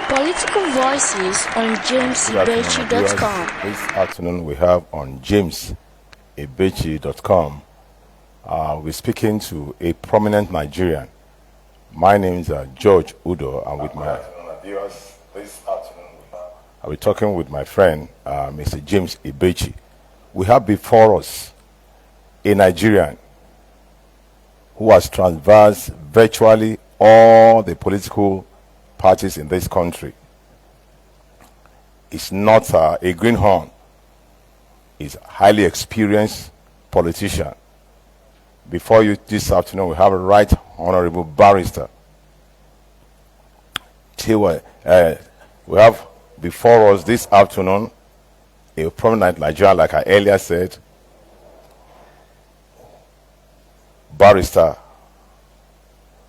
Political Voices on jamesebechi.com. This afternoon we have on jamesebechi.com. We're speaking to a prominent Nigerian. My name is George Udo, and with my viewers this afternoon I'll be talking with my friend Mr. James Ibechi. We have before us a Nigerian who has traversed virtually all the political parties in this country. He's not a greenhorn. He's a highly experienced politician. Before you this afternoon, we have a Right Honorable Barrister. We have before us this afternoon a prominent Nigerian, like I earlier said, Barrister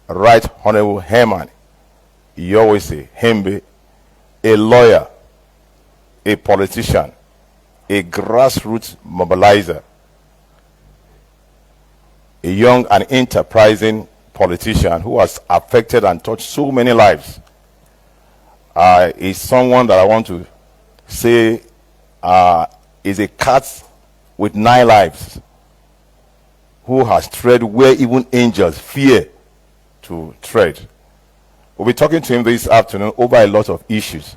Right Honorable Herman. You always say Hembe, a lawyer, a politician, a grassroots mobilizer, a young and enterprising politician who has affected and touched so many lives. Is someone that I want to say is a cat with 9 lives, who has tread where even angels fear to tread. We'll be talking to him this afternoon over a lot of issues.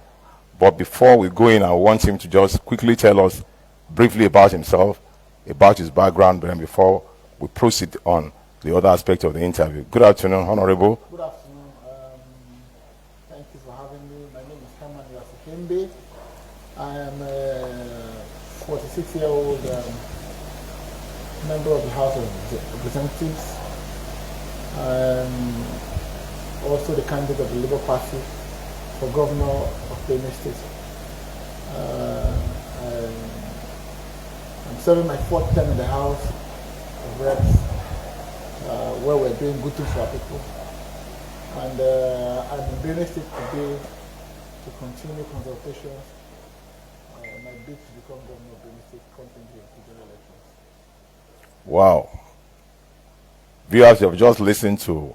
But before we go in, I want him to just quickly tell us briefly about himself, about his background, before we proceed on the other aspect of the interview. Good afternoon, Honorable. Good afternoon. Thank you for having me. My name is Herman Hembe. I am a 46-year-old member of the House of Representatives. Also the candidate of the Labour Party for Governor of Benue State. I'm serving my 4th term in the House of Reps, where we're doing good things for our people. And I'm in Benue State today to continue consultations. My bid to become Governor of Benue State constantly in general elections. Wow. Viewers, you have just listened to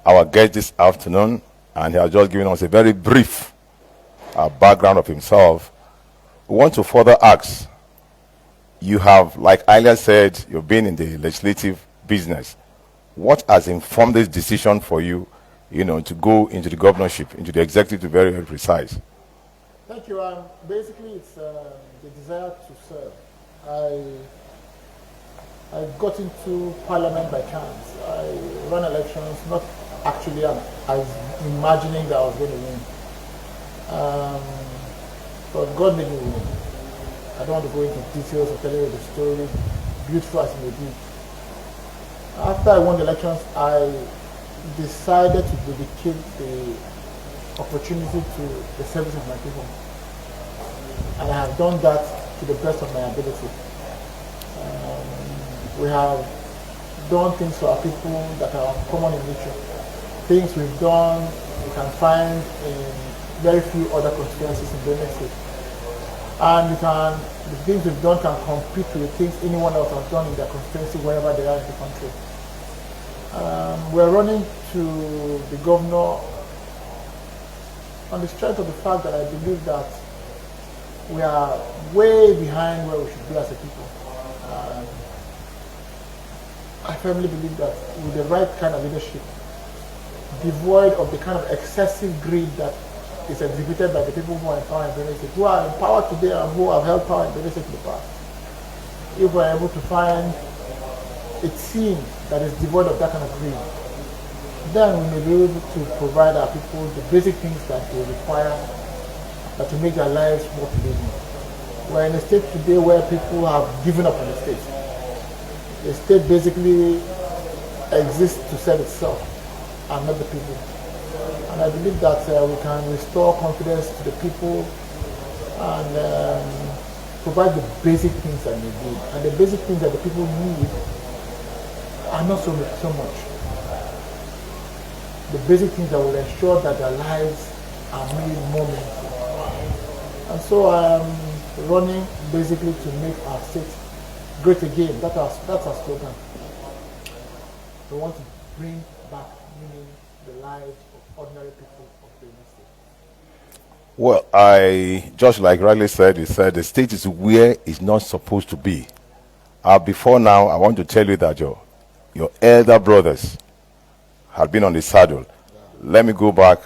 our guest this afternoon, and he has just given us a very brief background of himself. We want to further ask, you have, like earlier said, you've been in the legislative business. What has informed this decision for you, to go into the governorship, into the executive, to be very, very precise? Thank you. Basically, it's the desire to serve. I got into parliament by chance. I ran elections, not actually as imagining that I was going to win. But God made me win. I don't want to go into details of telling you the story, beautiful as it may be. After I won the elections, I decided to dedicate the opportunity to the service of my people. And I have done that to the best of my ability. We have done things for our people that are common in nature. Things we've done, you can find in very few other constituencies in Benue State. And the things we've done can compete with the things anyone else has done in their constituency wherever they are in the country. We're running to the governor on the strength of the fact that I believe that we are way behind where we should be as a people. I firmly believe that with the right kind of leadership, devoid of the kind of excessive greed that is exhibited by the people who are in power in Benue State, who are in power today and who have held power in Benue State in the past, if we're able to find a team that is devoid of that kind of greed, then we may be able to provide our people the basic things that they require to make their lives more pleasing. We're in a state today where people have given up on the state. The state basically exists to serve itself and not the people. And I believe that we can restore confidence to the people and provide the basic things that they need. And the basic things that the people need are not so much. The basic things that will ensure that their lives are made more meaningful. And so I am running basically to make our state great again. That's our slogan. We want to bring back meaning the lives of ordinary people of Benin State? Well, I just like Riley said, he said the state is where it's not supposed to be. Before now, I want to tell you that your elder brothers had been on the saddle. Let me go back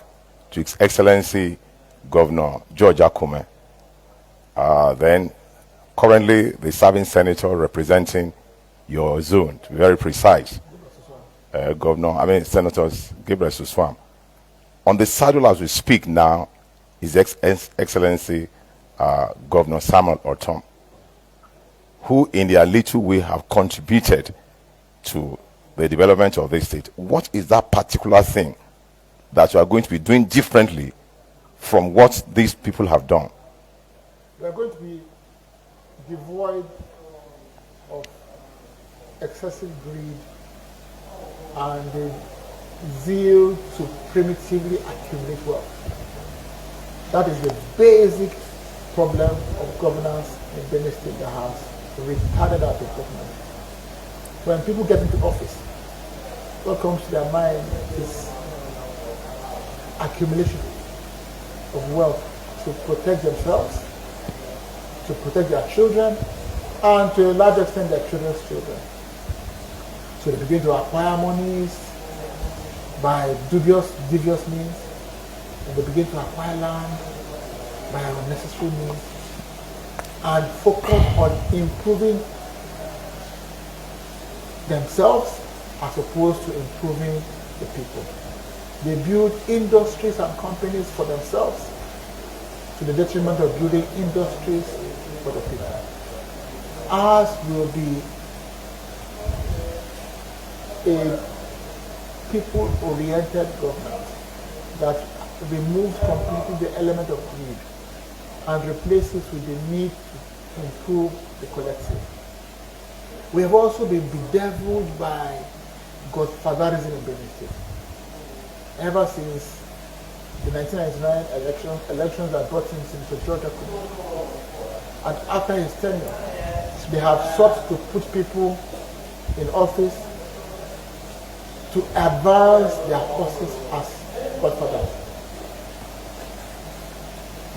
to His Excellency Governor George Akume. Then, currently, the serving senator representing your zone, to be very precise. Senators Gabriel Suswam. On the saddle as we speak now, His Excellency Governor Samuel Ortom, who in their little way have contributed to the development of this state. What is that particular thing that you are going to be doing differently from what these people have done? We are going to be devoid of excessive greed and the zeal to primitively accumulate wealth. That is the basic problem of governance in Benin State that has retarded our development. When people get into office, what comes to their mind is accumulation of wealth to protect themselves, to protect their children, and to a large extent their children's children. So they begin to acquire monies by devious means, and they begin to acquire land by unnecessary means, and focus on improving themselves as opposed to improving the people. They build industries and companies for themselves to the detriment of building industries for the people. Ours will be a people-oriented government that removes completely the element of greed and replaces with the need to improve the collective. We have also been bedeviled by godfatherism in Benin State. Ever since the 1999 elections that brought in Senator George Akume, and after his tenure, they have sought to put people in office to advance their causes as godfathers.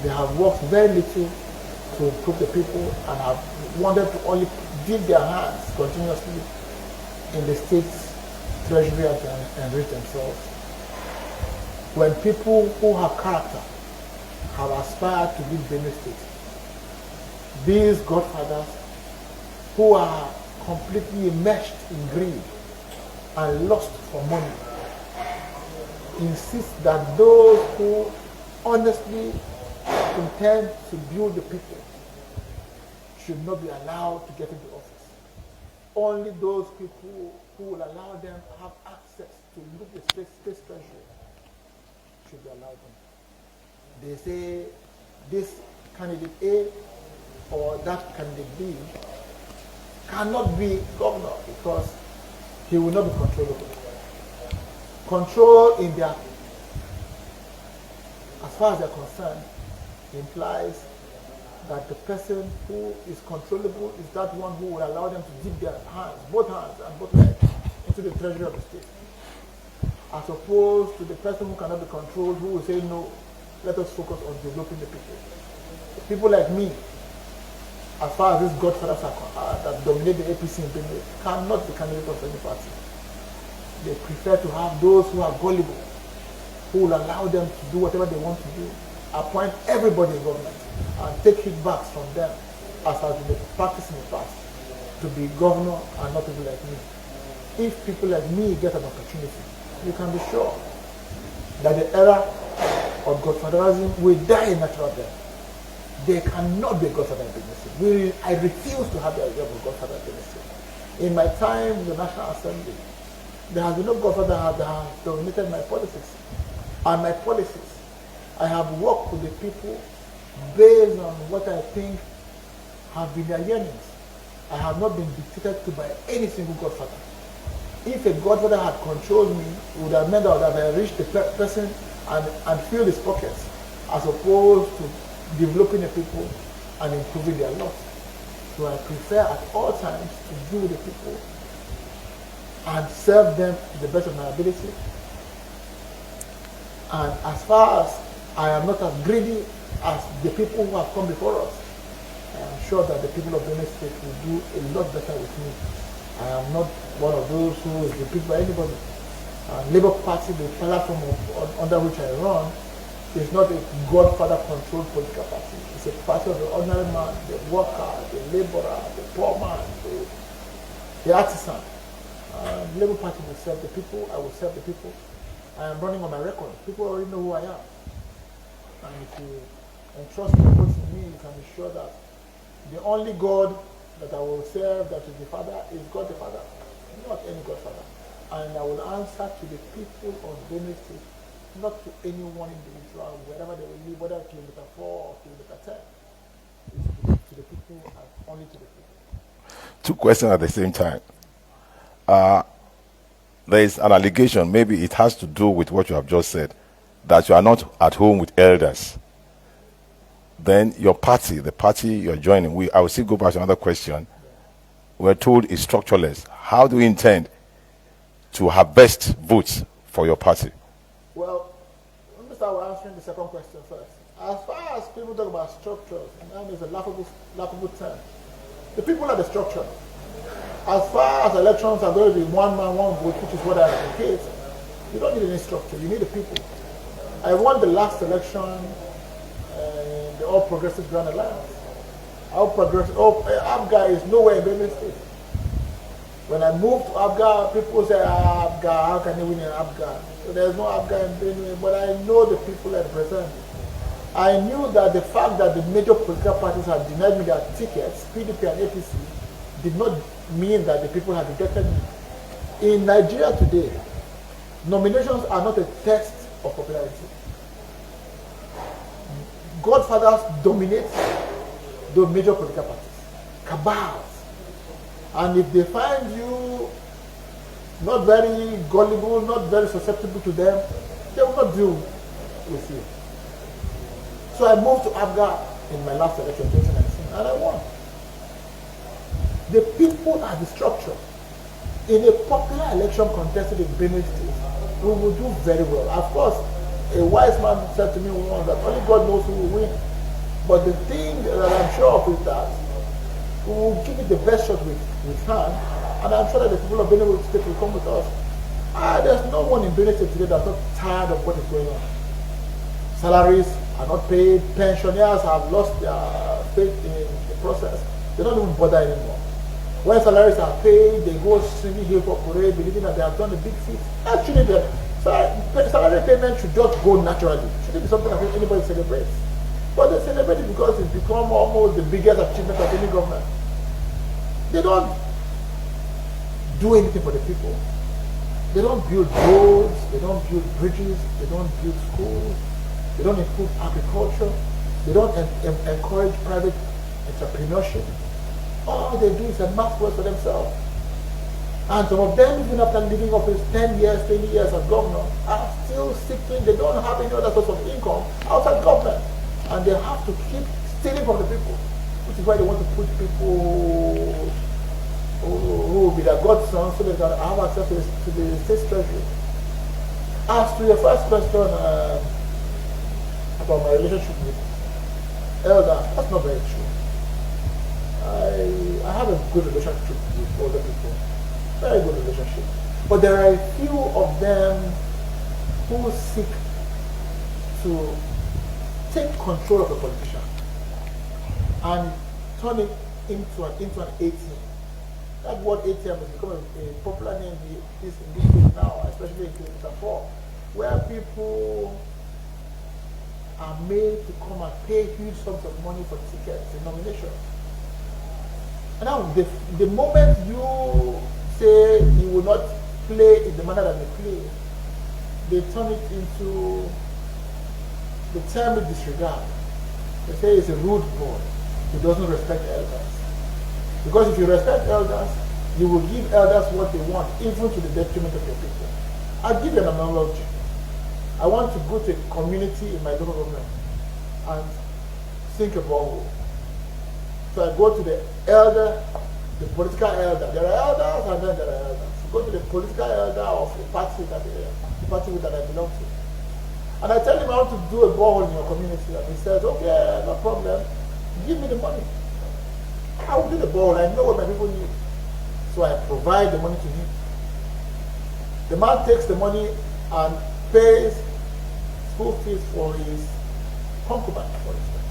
They have worked very little to improve the people and have wanted to only dip their hands continuously in the state's treasury and enrich themselves. When people who have character have aspired to lead Benin State, these godfathers who are completely immersed in greed and lust for money insist that those who honestly intend to build the people should not be allowed to get into office. Only those people who will allow them to have access to look the state treasury should be allowed them. They say this candidate A or that candidate B cannot be governor because he will not be controllable. Control in their, as far as they're concerned, implies that the person who is controllable is that one who will allow them to dip their hands, both hands and both legs, into the treasury of the state. As opposed to the person who cannot be controlled, who will say, no, let us focus on developing the people. People like me, as far as these godfathers that dominate the APC in Benin, cannot be candidate of any party. They prefer to have those who are gullible, who will allow them to do whatever they want to do, appoint everybody in government, and take kickbacks from them, as has been practiced in the past, to be governor and not people like me. If people like me get an opportunity, you can be sure that the era of godfatherism will die a natural death. They cannot be a godfather in Benin State. I refuse to have the idea of a godfather in Benin State. In my time in the National Assembly, there has been no godfather that has dominated my policies. And my policies, I have worked with the people based on what I think have been their yearnings. I have not been dictated to by any single godfather. If a godfather had controlled me, it would have meant that I would have enriched the person and filled his pockets, as opposed to developing the people and improving their lot. So I prefer at all times to deal with the people and serve them to the best of my ability And as far as I am not as greedy as the people who have come before us, I am sure that the people of Benin State will do a lot better with me. I am not one of those who is repeated by anybody. Labour Party, the platform under which I run, is not a godfather-controlled political party. It's a party of the ordinary man, the worker, the labourer, the poor man, the artisan. The Labour Party will serve the people. I will serve the people. I am running on my record. People already know who I am. And if you entrust your votes in me, you can be sure that the only God that I will serve, that is the Father, is God the Father, not any Godfather. And I will answer to the people of Benin State, not to any one individual, wherever they will live, whether kilometer 4 or kilometer 10. It's to the people and only to the people. Two questions at the same time. There is an allegation, maybe it has to do with what you have just said, that you are not at home with elders. Then your party, the party you're joining, I will still go back to another question. We're told is structureless. How do you intend to harvest votes for your party? Well, let me start with answering the second question first. As far as people talk about structures, and that is a laughable term. The people are the structure. As far as elections are going to be one man, one vote, which is what I advocate, you don't need any structure, you need the people. I won the last election in the All Progressive Grand Alliance. APGA is nowhere in Benin State. When I moved to APGA, people say, APGA, how can you win in APGA? So there's no APGA in Benin, but I know the people I represent. I knew that the fact that the major political parties had denied me their tickets, PDP and APC, did not mean that the people had rejected me. In Nigeria today, nominations are not a test of popularity. Godfathers dominate the major political parties, cabals. And if they find you not very gullible, not very susceptible to them, they will not deal with you. So I moved to APGA in my last election, 2019, and I won. The people are the structure. In a popular election contested in Benin State, we will do very well. Of course, a wise man said to me once that only God knows who will win. But the thing that I'm sure of is that we will give it the best shot with hand, and I'm sure that the people of Benin State will come with us. There's no one in Benin State today that's not tired of what is going on. Salaries are not paid, pensioners have lost their faith in the process. They don't even bother anymore. When salaries are paid, they go singing here for parade, believing that they have done a big feat. Actually, the salary payment should just go naturally. It shouldn't be something that anybody celebrates. But they celebrate it because it's become almost the biggest achievement of any government. They don't do anything for the people. They don't build roads, they don't build bridges, they don't build schools, they don't improve agriculture, they don't encourage private entrepreneurship. All they do is amass wealth for themselves. And some of them, even after living office 10 years, 20 years as governor, are still seeking, they don't have any other source of income outside government. And they have to keep stealing from the people. Which is why they want to put people who will be their godsons so they can have access to the state treasury. As to your first question about my relationship with elders, that's not very true. I have a good relationship with older people, very good relationship. But there are a few of them who seek to take control of a politician and turn it into an ATM. That word ATM has become a popular name in this case now, especially in Kilometer 4, where people are made to come and pay huge sums of money for tickets in nominations. And now, the moment you say you will not play in the manner that they play, they turn it into the term of disregard. They say it's a rude boy who doesn't respect elders. Because if you respect elders, you will give elders what they want, even to the detriment of your people. I'll give you an analogy. I want to go to a community in my local government and sink a borehole. So I go to the elder, the political elder. There are elders and then there are elders. Go to the political elder of the party that I belong to. And I tell him I want to do a borehole in your community. And he says, okay, no problem. Give me the money. I will do the borehole. I know what my people need. So I provide the money to him. The man takes the money and pays school fees for his concubine, for instance.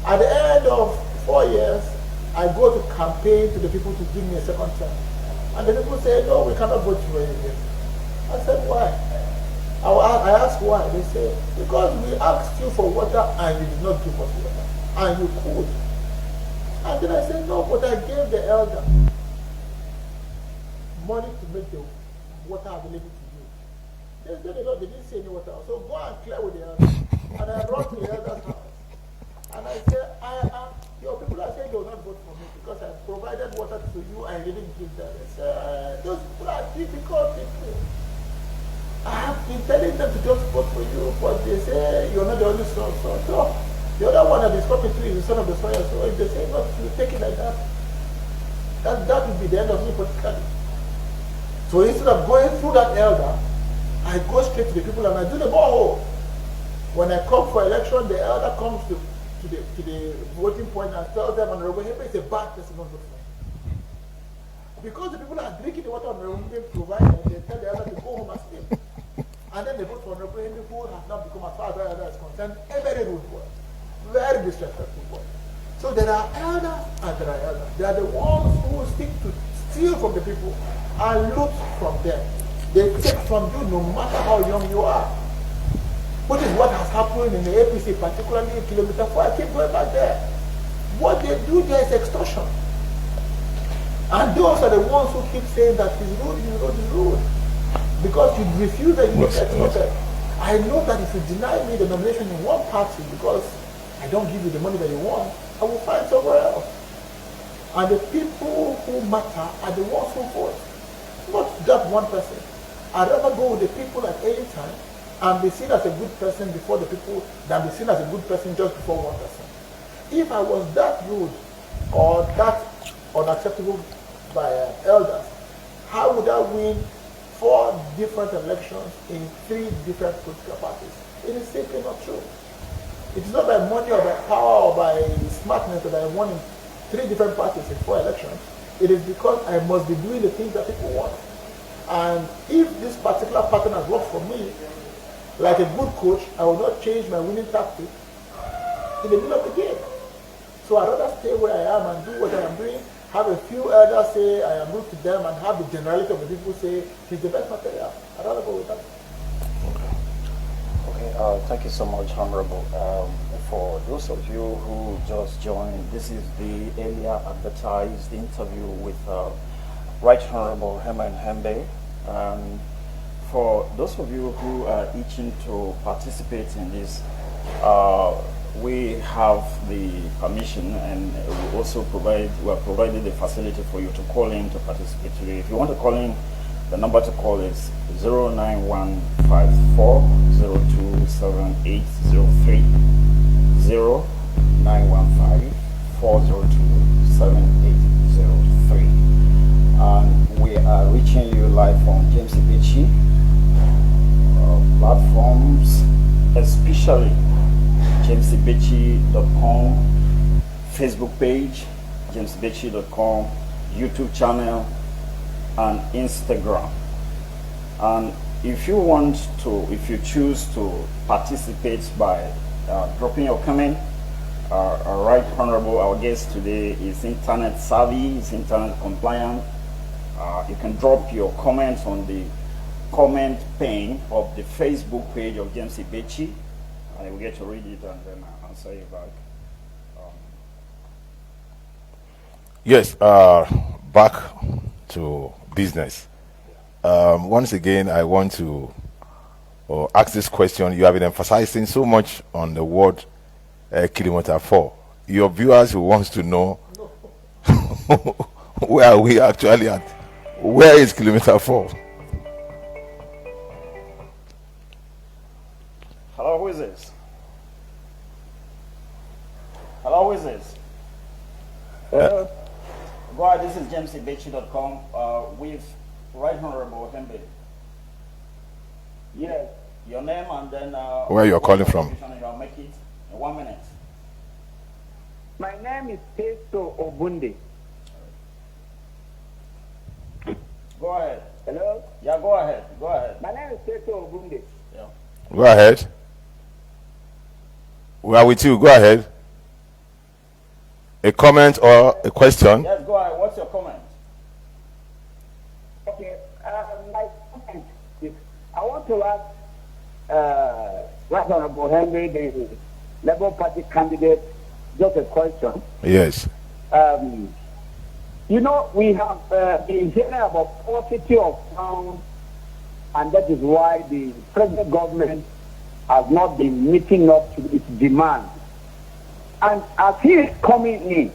At the end of 4 years, I go to campaign to the people to give me a second term. And the people say, no, we cannot vote for you again. I said, why? I asked why. They say, because we asked you for water and you did not give us water. And you could. And then I said, no, but I gave the elder money to make the water available to you. They said, they didn't say any water. So go and clear with the elder. And I run to the elder's house. And I said, your people are saying they will not vote for me because I provided water to you and you didn't give them. They said, those people are difficult people. I have been telling them to just vote for you, but they say you're not the only son. So the other one that is coming through is the son of the soil. So if they say not to take it like that, that would be the end of me politically. So instead of going through that elder, I go straight to the people and I do the borehole. When I come for election, the elder comes to the voting point and tells them Honorable Hembe is a bad person, not vote for him. Because the people are drinking the water Honorable Hembe provided, they tell the elder to go home and sleep. And then they vote for Honorable Hembe, who has now become, as far as the elder is concerned, a very rude boy. Very disrespectful boy. So there are elders and there are elders. They are the ones who seek to steal from the people and loot from them. They take from you no matter how young you are. Which is what has happened in the APC, particularly in Kilometer 4. I keep going back there. What they do there is extortion. And those are the ones who keep saying that he's rude, he's rude, he's rude. Because you refuse and you get extorted. I know that if you deny me the nomination in one party because I don't give you the money that you want, I will find somewhere else. And the people who matter are the ones who vote. Not just one person. I'd rather go with the people at any time and be seen as a good person before the people than be seen as a good person just before one person. If I was that rude or that unacceptable by elders, how would I win 4 different elections in 3 different political parties? It is simply not true. It is not by money or by power or by smartness that I won in 3 different parties in 4 elections. It is because I must be doing the things that people want. And if this particular pattern has worked for me, like a good coach, I will not change my winning tactic in the middle of the game. So I'd rather stay where I am and do what I am doing, have a few elders say I am rude to them, and have the generality of the people say he's the best material. I'd rather go with that. Okay, thank you so much, Honorable. For those of you who just joined, this is the earlier advertised interview with Right Honorable Herman Hembe. For those of you who are itching to participate in this, we have the permission, and we also have provided the facility for you to call in to participate today. If you want to call in, the number to call is 09154027803, 0915402783. And we are reaching you live on James Ibechi platforms, especially jamesibechi.com, Facebook page, jamesibechi.com, YouTube channel, and Instagram. And if you choose to participate by dropping your comment, Right Honorable, our guest today is internet savvy, is internet compliant. You can drop your comments on the comment pane of the Facebook page of James Ibechi, and I will get to read it and then answer you back. Yes, back to business. Once again, I want to ask this question. You have been emphasizing so much on the word Kilometer 4. Your viewers who wants to know where are we actually at? Where is Kilometer 4? Hello, who is this? Hello, who is this? Go ahead, this is jamesibechi.com with Right Honorable Hembe. Your name and then where you're calling from. You'll make it in 1 minute. My name is Teso Obunde. Go ahead. Hello? Yeah, go ahead. Go ahead. My name is Teso Obunde. Yeah. Go ahead. We are with you. Go ahead. A comment or a question? Yes, go ahead. What's your comment? Okay. My comment is I want to ask Right Honorable Hembe, the Labour Party candidate, just a question. Yes. You know, we have been hearing about paucity of funds, and that is why the present government has not been meeting up to its demand. And as he is coming in,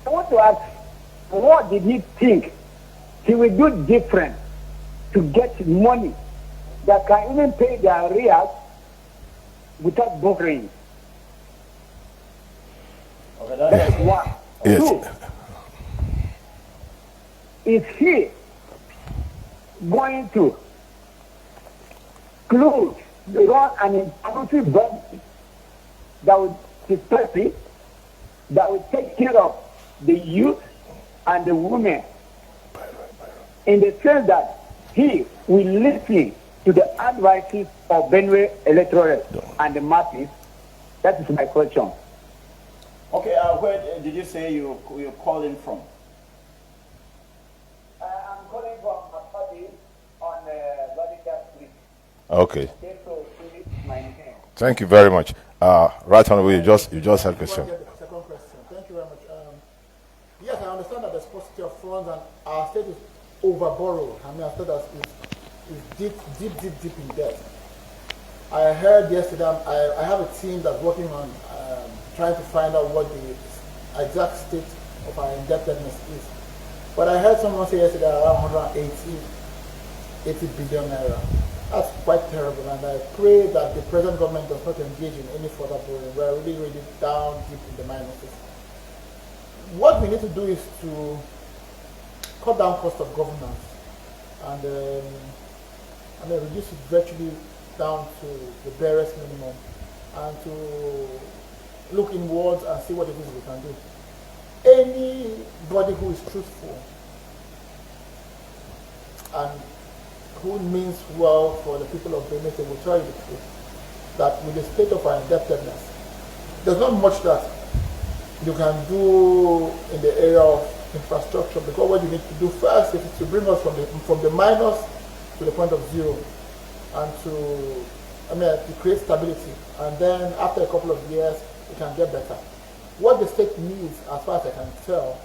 I want to ask, what did he think he will do different to get money that can even pay their arrears without borrowing? Okay, That is one. Yes. Two, is he going to run an inclusive government that will disperse, that will take care of the youth and the women, in the sense that he will listen to the advices of Benue electorate and the masses? That is my question. Okay, where did you say you're calling from? I'm calling from a party on Vatican Street. Okay. So, my name. Thank you very much. Right Honorable, you just had a question. Second question. Thank you very much. Yes, I understand that there's paucity of funds and our state is overborrowed. I mean, our state is deep in debt. I heard yesterday, I have a team that's working on trying to find out what the exact state of our indebtedness is. But I heard someone say yesterday around 80 billion naira. That's quite terrible, and I pray that the present government does not engage in any further borrowing. We are really down deep in the minuses. What we need to do is to cut down cost of governance and reduce it virtually down to the barest minimum, and to look inwards and see what it is we can do. Anybody who is truthful and who means well for the people of Benin will tell you the truth, that with the state of our indebtedness, there's not much that you can do in the area of infrastructure, because what you need to do first is to bring us from the minus to the point of zero, and to create stability, and then after a couple of years it can get better. What the state needs, as far as I can tell,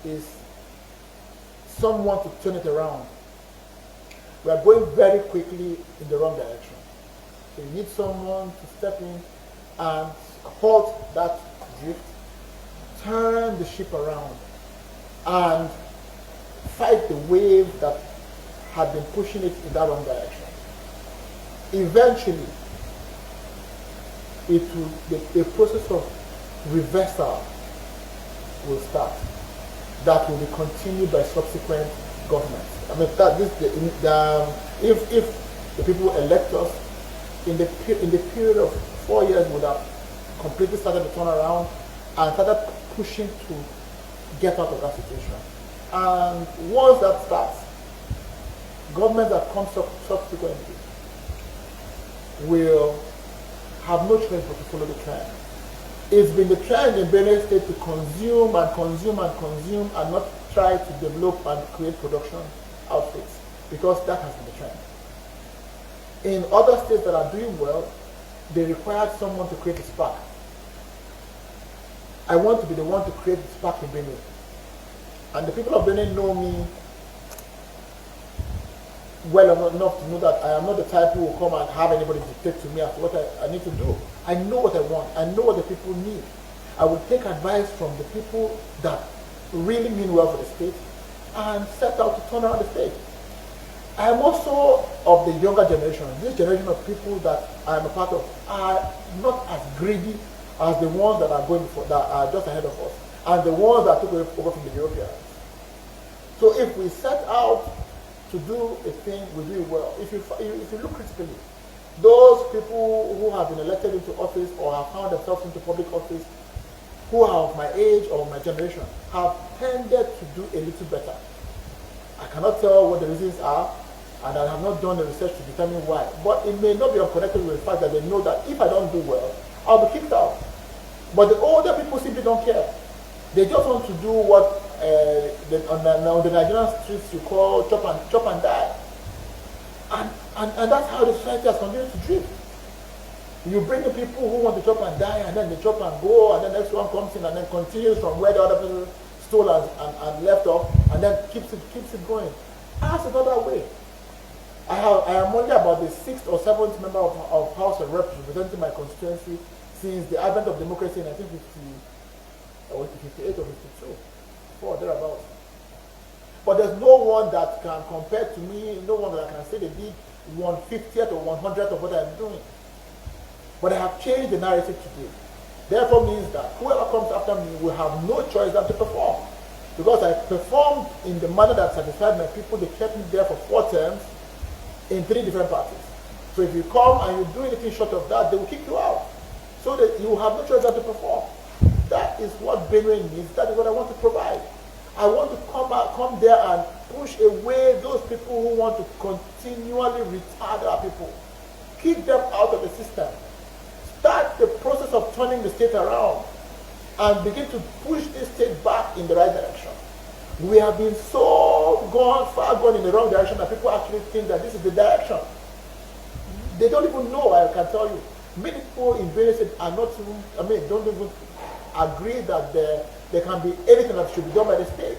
is someone to turn it around. We are going very quickly in the wrong direction. So you need someone to step in and halt that drift, turn the ship around, and fight the wave that had been pushing it in that wrong direction. Eventually, the process of reversal will start. That will be continued by subsequent governments. I mean, if the people elect us, in the period of 4 years, would have completely started the turnaround and started pushing to get out of that situation. And once that starts, governments that come subsequently will have no choice but to follow the trend. It's been the trend in Benin State to consume and not try to develop and create production outfits, because that has been the trend. In other states that are doing well, they required someone to create a spark. I want to be the one to create the spark in Benin. And the people of Benin know me well enough to know that I am not the type who will come and have anybody dictate to me as to what I need to do. I know what I want. I know what the people need. I will take advice from the people that really mean well for the state and set out to turn around the state. I am also of the younger generation. This generation of people that I am a part of are not as greedy as the ones that are that are just ahead of us, and the ones that took over from the Europeans. So if we set out to do a thing, we do it well. If you look critically, Those people who have been elected into office or have found themselves into public office, who are of my age or my generation, have tended to do a little better. I cannot tell what the reasons are, and I have not done the research to determine why. But it may not be unconnected with the fact that they know that if I don't do well, I'll be kicked out. But the older people simply don't care. They just want to do what on the Nigerian streets you call chop and die. And that's how the society has continued to drift. You bring the people who want to chop and die, and then they chop and go, and then the next one comes in and then continues from where the other person stole and left off, and then keeps it going. That's another way. I am only about the 6th or 7th member of House of Reps representing my constituency since the advent of democracy in 1958 or 52, or thereabouts. But there's no one that can compare to me, no one that can say they did 1/50th or 100th of what I'm doing. But I have changed the narrative today. Therefore means that whoever comes after me will have no choice than to perform. Because I performed in the manner that satisfied my people. They kept me there for 4 terms in 3 different parties. So if you come and you do anything short of that, they will kick you out. So that you have no choice than to perform. That is what Benue needs. That is what I want to provide. I want to come there and push away those people who want to continually retard our people. Kick them out of the system. Start the process of turning the state around and begin to push this state back in the right direction. We have been so far gone in the wrong direction that people actually think that this is the direction. They don't even know, I can tell you. Many people in various states are not even, don't even agree that there can be anything that should be done by the state.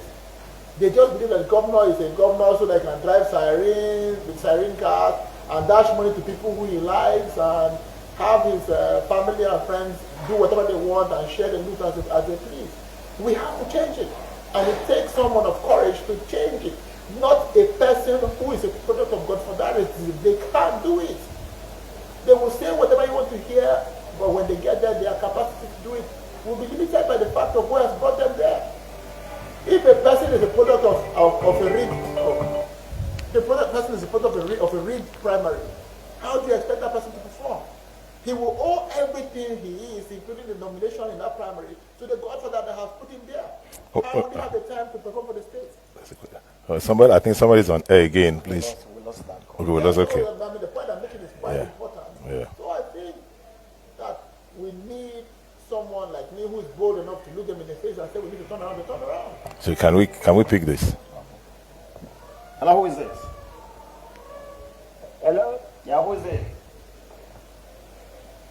They just believe that the governor is a governor so they can drive sirens with siren cars and dash money to people who he likes and have his family and friends do whatever they want and share the loot as they please. We have to change it. And it takes someone of courage to change it. Not a person who is a product of Godfatherism. They can't do it. They will say whatever you want to hear, but when they get there, their capacity to do it will be limited by the fact of who has brought them there. If a person is a product of a rigged, the person is a product of a rigged primary, how do you expect that person to perform? He will owe everything he is, including the nomination in that primary, to the Godfather that has put him there. How would he have the time to perform for the state? I think somebody's on air again, please. We lost that call. Okay, we lost, okay. The point I'm making is quite important. Yeah. So I think that we need someone like me who is bold enough to look them in the face and say we need to turn around. So can we pick this? Hello, who is this? Hello? Yeah, who is it?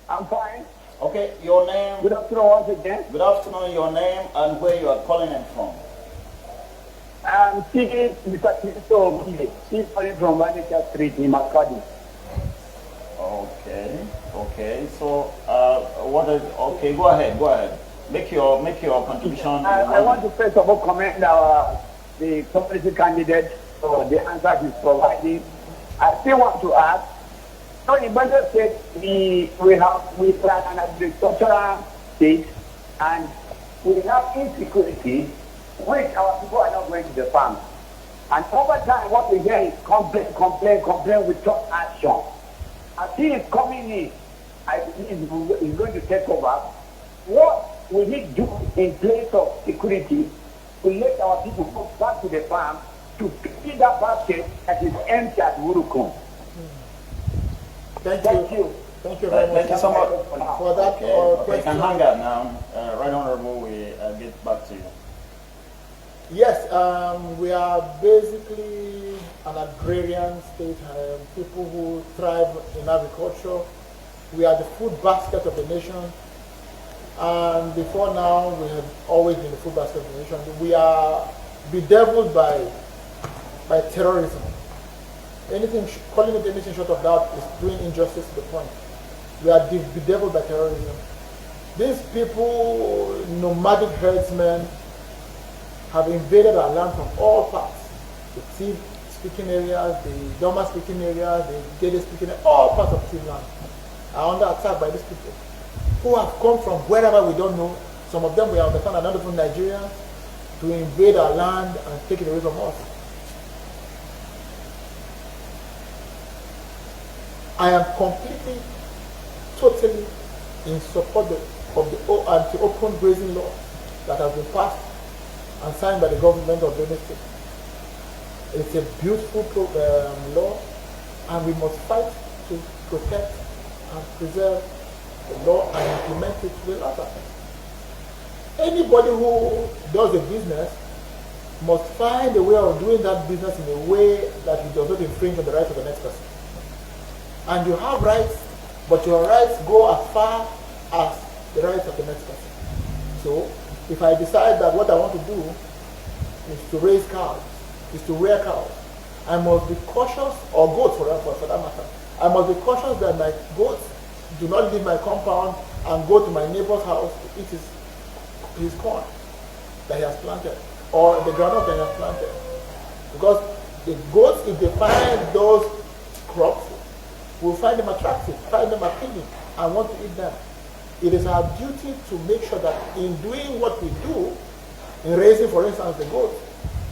I'm fine. Okay, your name. Good afternoon once again. Good afternoon, your name and where you are calling in from. I'm speaking Mr. Christo He's calling from Vanica Street in Makadi. Okay. So, okay, go ahead. Make your contribution. I want to first of all commend the community candidate for the answer he's providing. I still want to ask, so in Banda State, we are an agricultural state and we have insecurity, which our people are not going to the farm. And over time, what we hear is complain without action. As he is coming in, I believe he's going to take over. What will he do in place of security to let our people go back to the farm to fill that basket that is empty at Wurukum? Thank you. Thank you very much. Thank you so much for that question. You can hang up now. Right Honorable, we get back to you. Yes, we are basically an agrarian state, people who thrive in agriculture. We are the food basket of the nation. And before now, we have always been the food basket of the nation. We are bedeviled by terrorism. Calling it anything short of that is doing injustice to the point. We are bedeviled by terrorism. These people, nomadic herdsmen, have invaded our land from all parts. The Tiv speaking areas, the Doma speaking areas, the Gede speaking areas, all parts of Tiv land are under attack by these people who have come from wherever we don't know. Some of them we understand are not from Nigeria, to invade our land and take it away from us. I am completely, totally in support of the anti-open grazing law that has been passed and signed by the government of Benin State. It's a beautiful law, and we must fight to protect and preserve the law and implement it to the latter. Anybody who does a business must find a way of doing that business in a way that it does not infringe on the rights of the next person. And you have rights, but your rights go as far as the rights of the next person. So, if I decide that what I want to do is to raise cows, is to rear cows, I must be cautious, or goats for that matter, I must be cautious that my goats do not leave my compound and go to my neighbor's house to eat his corn that he has planted, or the groundnut that he has planted. Because the goats, if they find those crops, will find them attractive, find them appealing, and want to eat them. It is our duty to make sure that in doing what we do, in raising, for instance, the goats,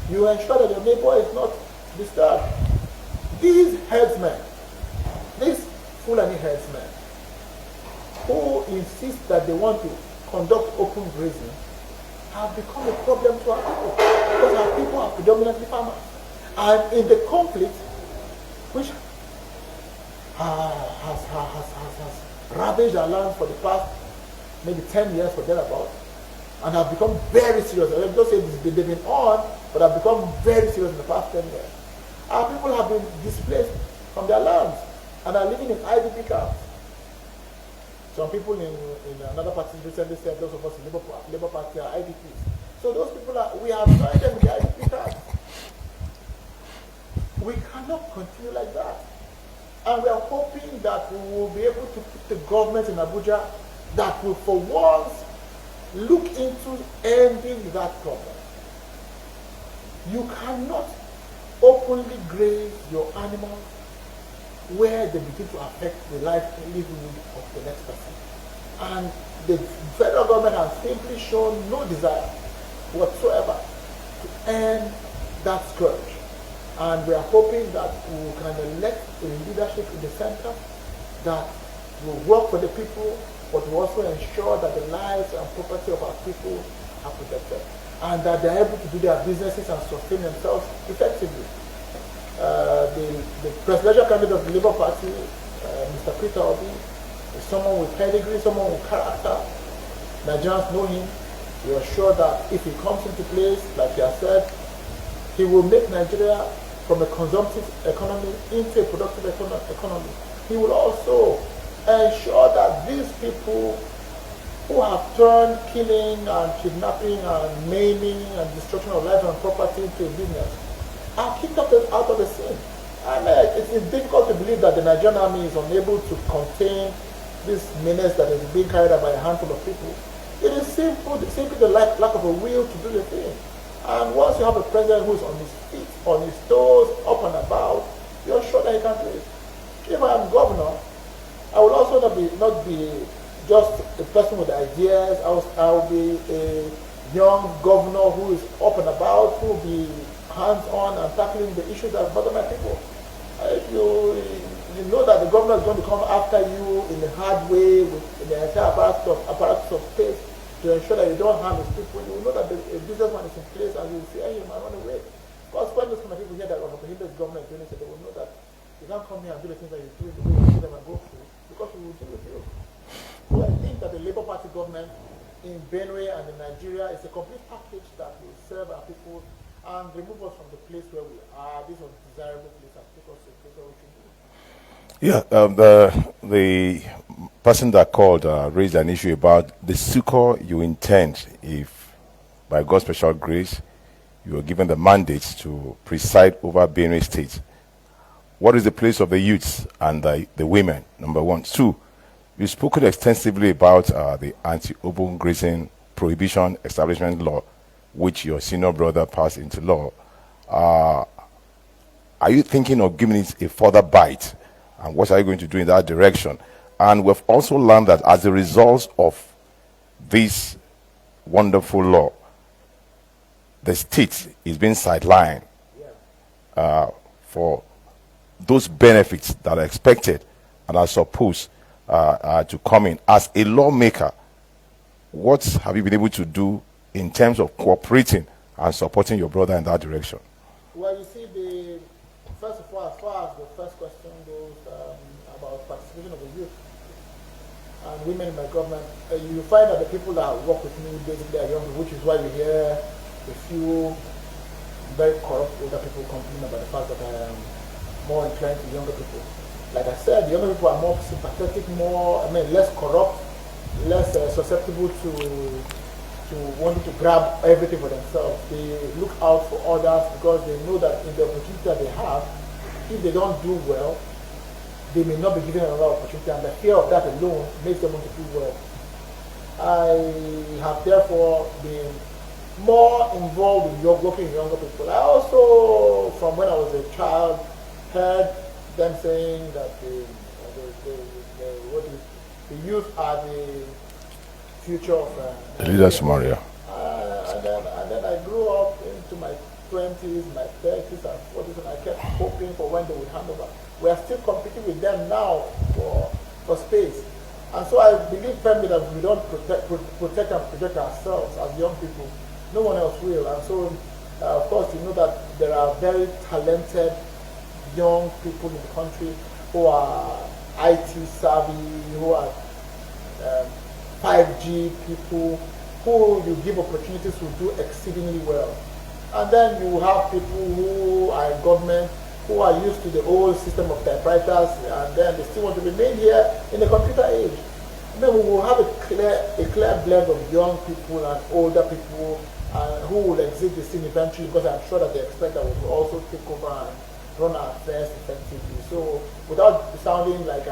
you ensure that your neighbor is not disturbed. These herdsmen, these Fulani herdsmen, who insist that they want to conduct open grazing, have become a problem to our people, because our people are predominantly farmers. And in the conflict, which has ravaged our land for the past maybe 10 years or thereabouts, and have become very serious. I don't say they've been on, but have become very serious in the past 10 years. Our people have been displaced from their lands and are living in IDP camps. Some people in another party recently said those of us in Labour Party are IDPs. So those people we have joined them in the IDP camps. We cannot continue like that. And we are hoping that we will be able to put the government in Abuja that will for once look into ending that problem. You cannot openly graze your animals where they begin to affect the livelihood of the next person. And the federal government has simply shown no desire whatsoever to end that scourge. And we are hoping that we can elect a leadership in the center that will work for the people, but will also ensure that the lives and property of our people are protected, and that they are able to do their businesses and sustain themselves effectively. The presidential candidate of the Labour Party, Mr. Peter Obi, is someone with pedigree, someone with character. Nigerians know him. We are sure that if he comes into place, like he has said, he will make Nigeria from a consumptive economy into a productive economy. He will also ensure that these people who have turned killing and kidnapping and maiming and destruction of life and property into a business are kicked out of the scene. And it's difficult to believe that the Nigerian army is unable to contain this menace that is being carried out by a handful of people. It is simply the lack of a will to do the thing. And once you have a president who is on his feet, on his toes, up and about, you're sure that he can do it. If I am governor, I will also not be just a person with ideas. I will be a young governor who is up and about, who will be hands-on and tackling the issues that bother my people. If you know that the governor is going to come after you in a hard way with the entire apparatus of state to ensure that you don't harm his people, you will know that a businessman is in place and you will say, hey, you might run away. Because when those kind of people hear that Hembe's government doing it, they will know that you can't come here and do the things that you do the way you see them and go through, because we will deal with you. So I think that the Labour Party government in Benue and in Nigeria is a complete package that will serve our people and remove us from the place where we are, this undesirable place, and take us to a place where we should be. Yeah, the person that called raised an issue about the succor you intend if, by God's special grace, you are given the mandate to preside over Benue State. What is the place of the youths and the women, number one? Two, you've spoken extensively about the anti-open grazing prohibition establishment law, which your senior brother passed into law. Are you thinking of giving it a further bite? And what are you going to do in that direction? And we've also learned that as a result of this wonderful law, the state is being sidelined for those benefits that are expected and are supposed to come in. As a lawmaker, what have you been able to do in terms of cooperating and supporting your brother in that direction? Well, you see, first of all, as far as the first question goes about participation of the youth and women in my government, you find that the people that work with me basically are young, which is why you hear a few very corrupt older people complain about the fact that I am more inclined to younger people. Like I said, the younger people are more sympathetic, less corrupt, less susceptible to wanting to grab everything for themselves. They look out for others because they know that in the opportunity that they have, if they don't do well, they may not be given another opportunity, and the fear of that alone makes them want to do well. I have therefore been more involved in working with younger people. I also, from when I was a child, heard them saying that the youth are the future of the leaders tomorrow. And then I grew up into my 20s, my 30s and 40s, and I kept hoping for when they would hand over. We are still competing with them now for space. And so I believe firmly that if we don't protect and project ourselves as young people, no one else will. And so, of course, you know that there are very talented young people in the country who are IT savvy, who are 5G people, who you give opportunities to do exceedingly well. And then you have people who are in government, who are used to the old system of typewriters, and then they still want to remain here in the computer age. And then we will have a clear blend of young people and older people who will exit the scene eventually, because I'm sure that they expect that we will also take over and run our affairs effectively. So without sounding like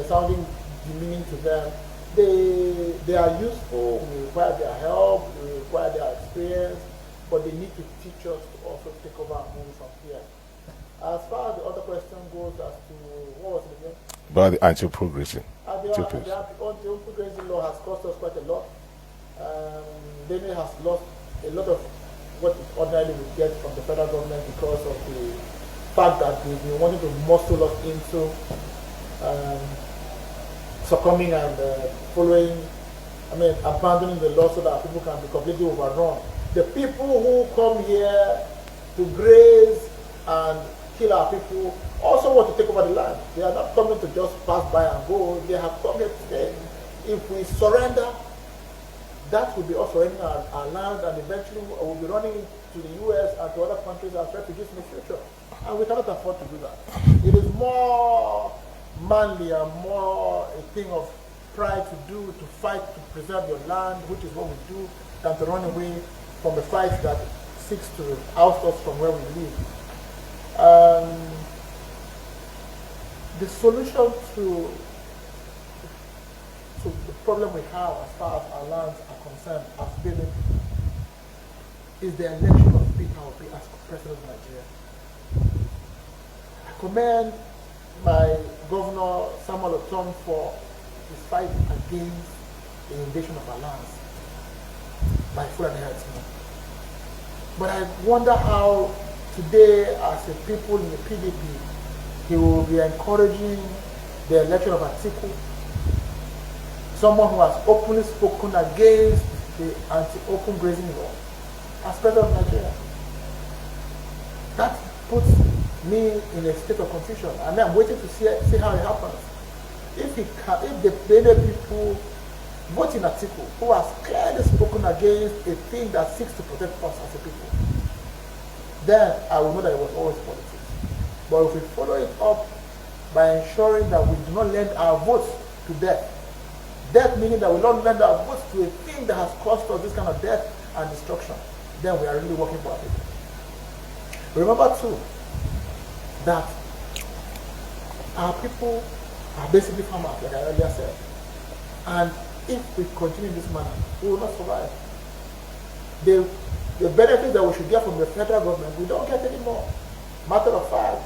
sounding demeaning to them, they are useful, we require their help, we require their experience, but they need to teach us to also take over and move from here. As far as the other question goes as to, what was it again? About the anti-progressing. The anti-progressing law has cost us quite a lot. Benin has lost a lot of what it ordinarily would get from the federal government because of the fact that they've been wanting to muscle us into succumbing and abandoning the law so that people can be completely overrun. The people who come here to graze and kill our people also want to take over the land. They are not coming to just pass by and go. They have come here to stay. If we surrender, that will be us surrendering our land, and eventually we'll be running to the US and to other countries as refugees in the future. And we cannot afford to do that. It is more manly and more a thing of pride to fight to preserve your land, which is what we do, than to run away from a fight that seeks to oust us from where we live. The solution to the problem we have as far as our lands are concerned as Benin is the election of Peter Obi as President of Nigeria. I commend my Governor Samuel Otom for his fight against the invasion of our lands by Fulani herdsmen. But I wonder how today, as a people in the PDP, he will be encouraging the election of Atiku, someone who has openly spoken against the anti-open grazing law, as President of Nigeria. That puts me in a state of confusion, and I'm waiting to see how it happens. If the Benin people vote in Atiku, who has clearly spoken against a thing that seeks to protect us as a people, then I will know that it was always politics. But if we follow it up by ensuring that we do not lend our votes to death, death meaning that we don't lend our votes to a thing that has caused us this kind of death and destruction, then we are really working for our people. Remember too, that our people are basically farmers, like I earlier said. And if we continue in this manner, we will not survive. The benefits that we should get from the federal government, we don't get anymore. Matter of fact,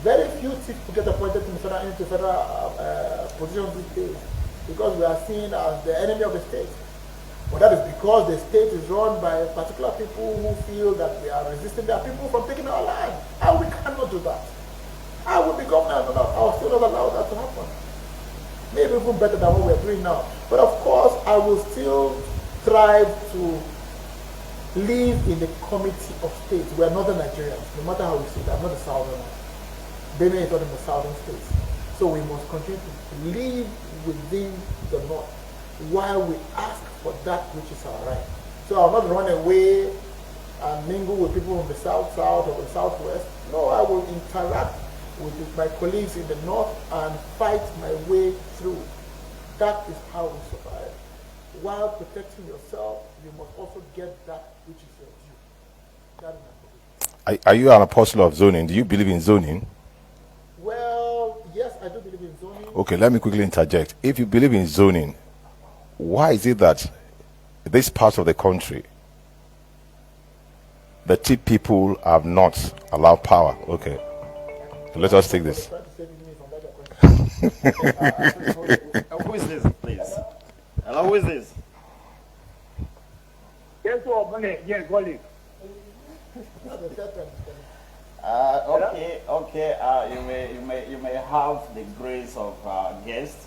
very few people get appointed into federal positions these days, because we are seen as the enemy of the state. But that is because the state is run by particular people who feel that we are resisting their people from taking our land. And we cannot do that. I would be governor and I will still not allow that to happen. Maybe even better than what we're doing now. But of course, I will still strive to live in the committee of states. We are northern Nigerians, no matter how we say it. I'm not a southern. Benin is not in the southern states. So we must continue to live within the north while we ask for that which is our right. So I'll not run away and mingle with people from the south or the southwest. No, I will interact with my colleagues in the north and fight my way through. That is how we survive. While protecting yourself, you must also get that which is your due. That is my position. Are you an apostle of zoning? Do you believe in zoning? Well, yes, I do believe in zoning. Okay, let me quickly interject. If you believe in zoning, why is it that this part of the country, the T people have not allowed power? Okay, so let us take this. Who is this, please? Hello, who is this? Yes, yes, colleague. Okay. You may have the grace of guest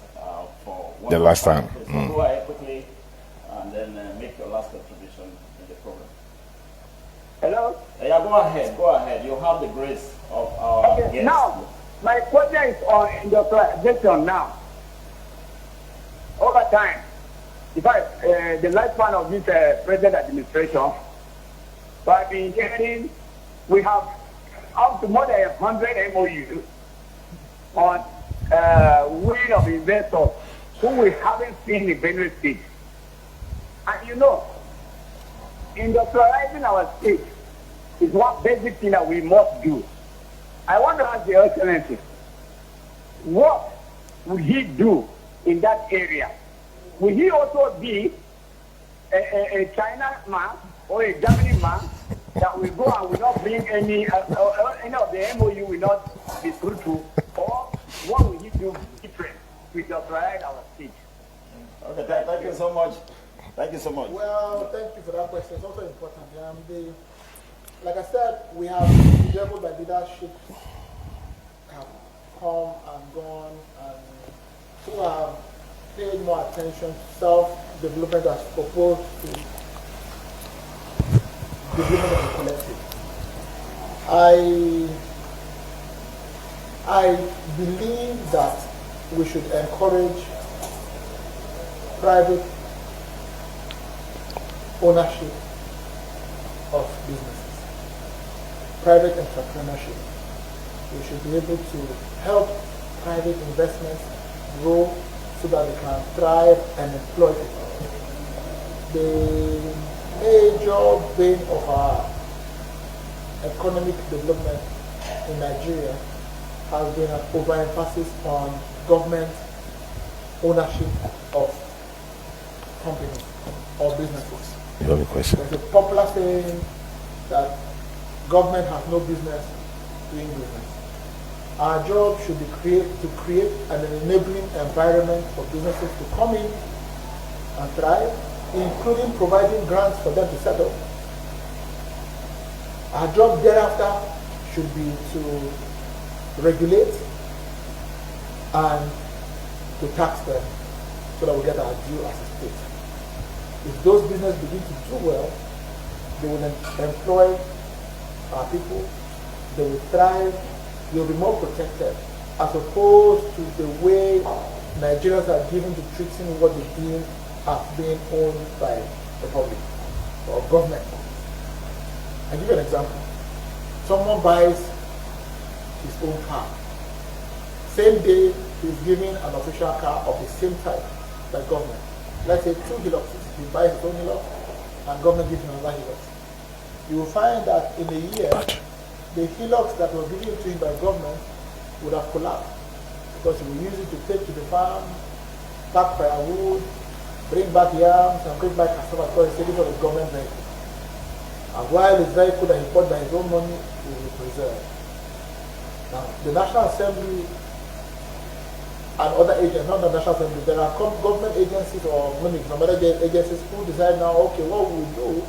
for one The last time. So go ahead quickly and then make your last contribution in the program. Hello? Yeah, go ahead. You have the grace of our guest. Now, my question is on industrialization now. Over time, in fact, the lifespan of this present administration, so I've been hearing we have up to more than 100 MOU on winning of investors who we haven't seen in Benue State. And you know, industrializing our state is one basic thing that we must do. I want to ask the Excellency, what will he do in that area? Will he also be a China man or a Germany man that will go and will not bring any of the MOU will not be fruitful? Or what will he do different to industrialize our state? Okay, thank you so much. Thank you so much. Well, thank you for that question. It's also important. Like I said, we have level by leadership have come and gone, and who have paid more attention to self-development as opposed to development of the collective. I believe that we should encourage private ownership of businesses, private entrepreneurship. We should be able to help private investments grow so that they can thrive and employ people. The major bane of our economic development in Nigeria has been an overemphasis on government ownership of companies or businesses. You have a question? There's a popular saying that government has no business doing business. Our job should be to create an enabling environment for businesses to come in and thrive, including providing grants for them to settle. Our job thereafter should be to regulate and to tax them so that we get our due as a state. If those businesses begin to do well, they will employ our people, they will thrive, they will be more protected, as opposed to the way Nigerians are given to treating what they deem as being owned by the public or government. I'll give you an example. Someone buys his own car. Same day, he's given an official car of the same type by government. Let's say 2 Hiluxes. He buys his own Hilux and government gives him another Hilux. You will find that in a year, the Hilux that was given to him by government would have collapsed because he will use it to take to the farm, pack firewood, bring back yams and bring back cassava because it's taken for the government vehicle. And while his vehicle that he bought by his own money will be preserved. Now, the National Assembly and other agents, not the National Assembly, there are government agencies or maybe some other agencies who decide now, okay, what we will do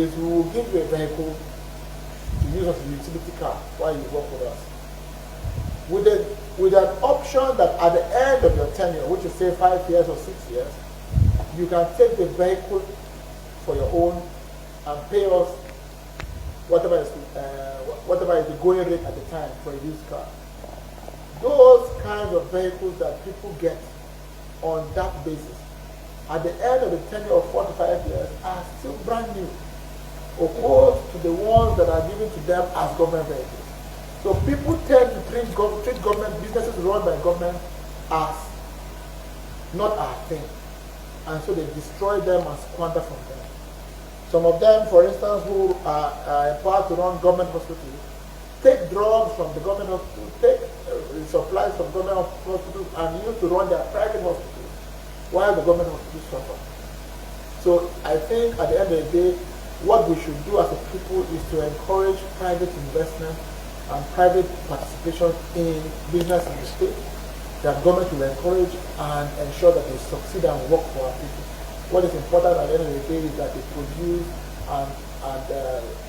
is we will give you a vehicle to use as a utility car while you work with us. with an option that at the end of your tenure, which is say 5 years or 6 years, you can take the vehicle for your own and pay us whatever is the going rate at the time for a used car. Those kinds of vehicles that people get on that basis, at the end of the tenure of 4 to 5 years, are still brand new, opposed to the ones that are given to them as government vehicles. So people tend to treat government, businesses run by government as not our thing. And so they destroy them and squander from them. Some of them, for instance, who are empowered to run government hospitals, take drugs from the government hospitals, take supplies from government hospitals, and use to run their private hospitals, while the government hospitals suffer. So I think at the end of the day, what we should do as a people is to encourage private investment and private participation in business in the state that government will encourage and ensure that they succeed and work for our people. What is important at the end of the day is that they produce and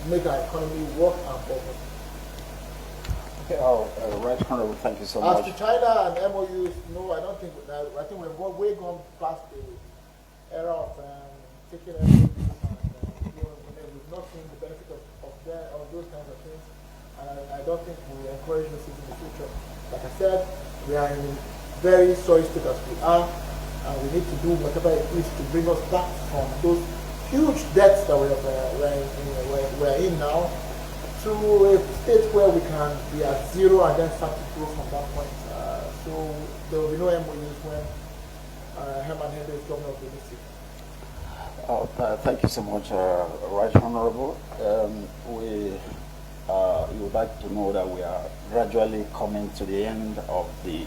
make our economy work and purpose. Okay, right, Honorable, thank you so much. As to China and MOUs, no, I don't think. I think we've way gone past the era of taking MOUs and we've not seen the benefit of those kinds of things. And I don't think we will encourage those things in the future. Like I said, we are in a very sorry state as we are, and we need to do whatever it is to bring us back from those huge debts that we're in now to a state where we can be at zero and then start to grow from that point. So there will be no MOUs when Herman Hembe is governor of the district. Thank you so much, Right Honorable. You would like to know that we are gradually coming to the end of the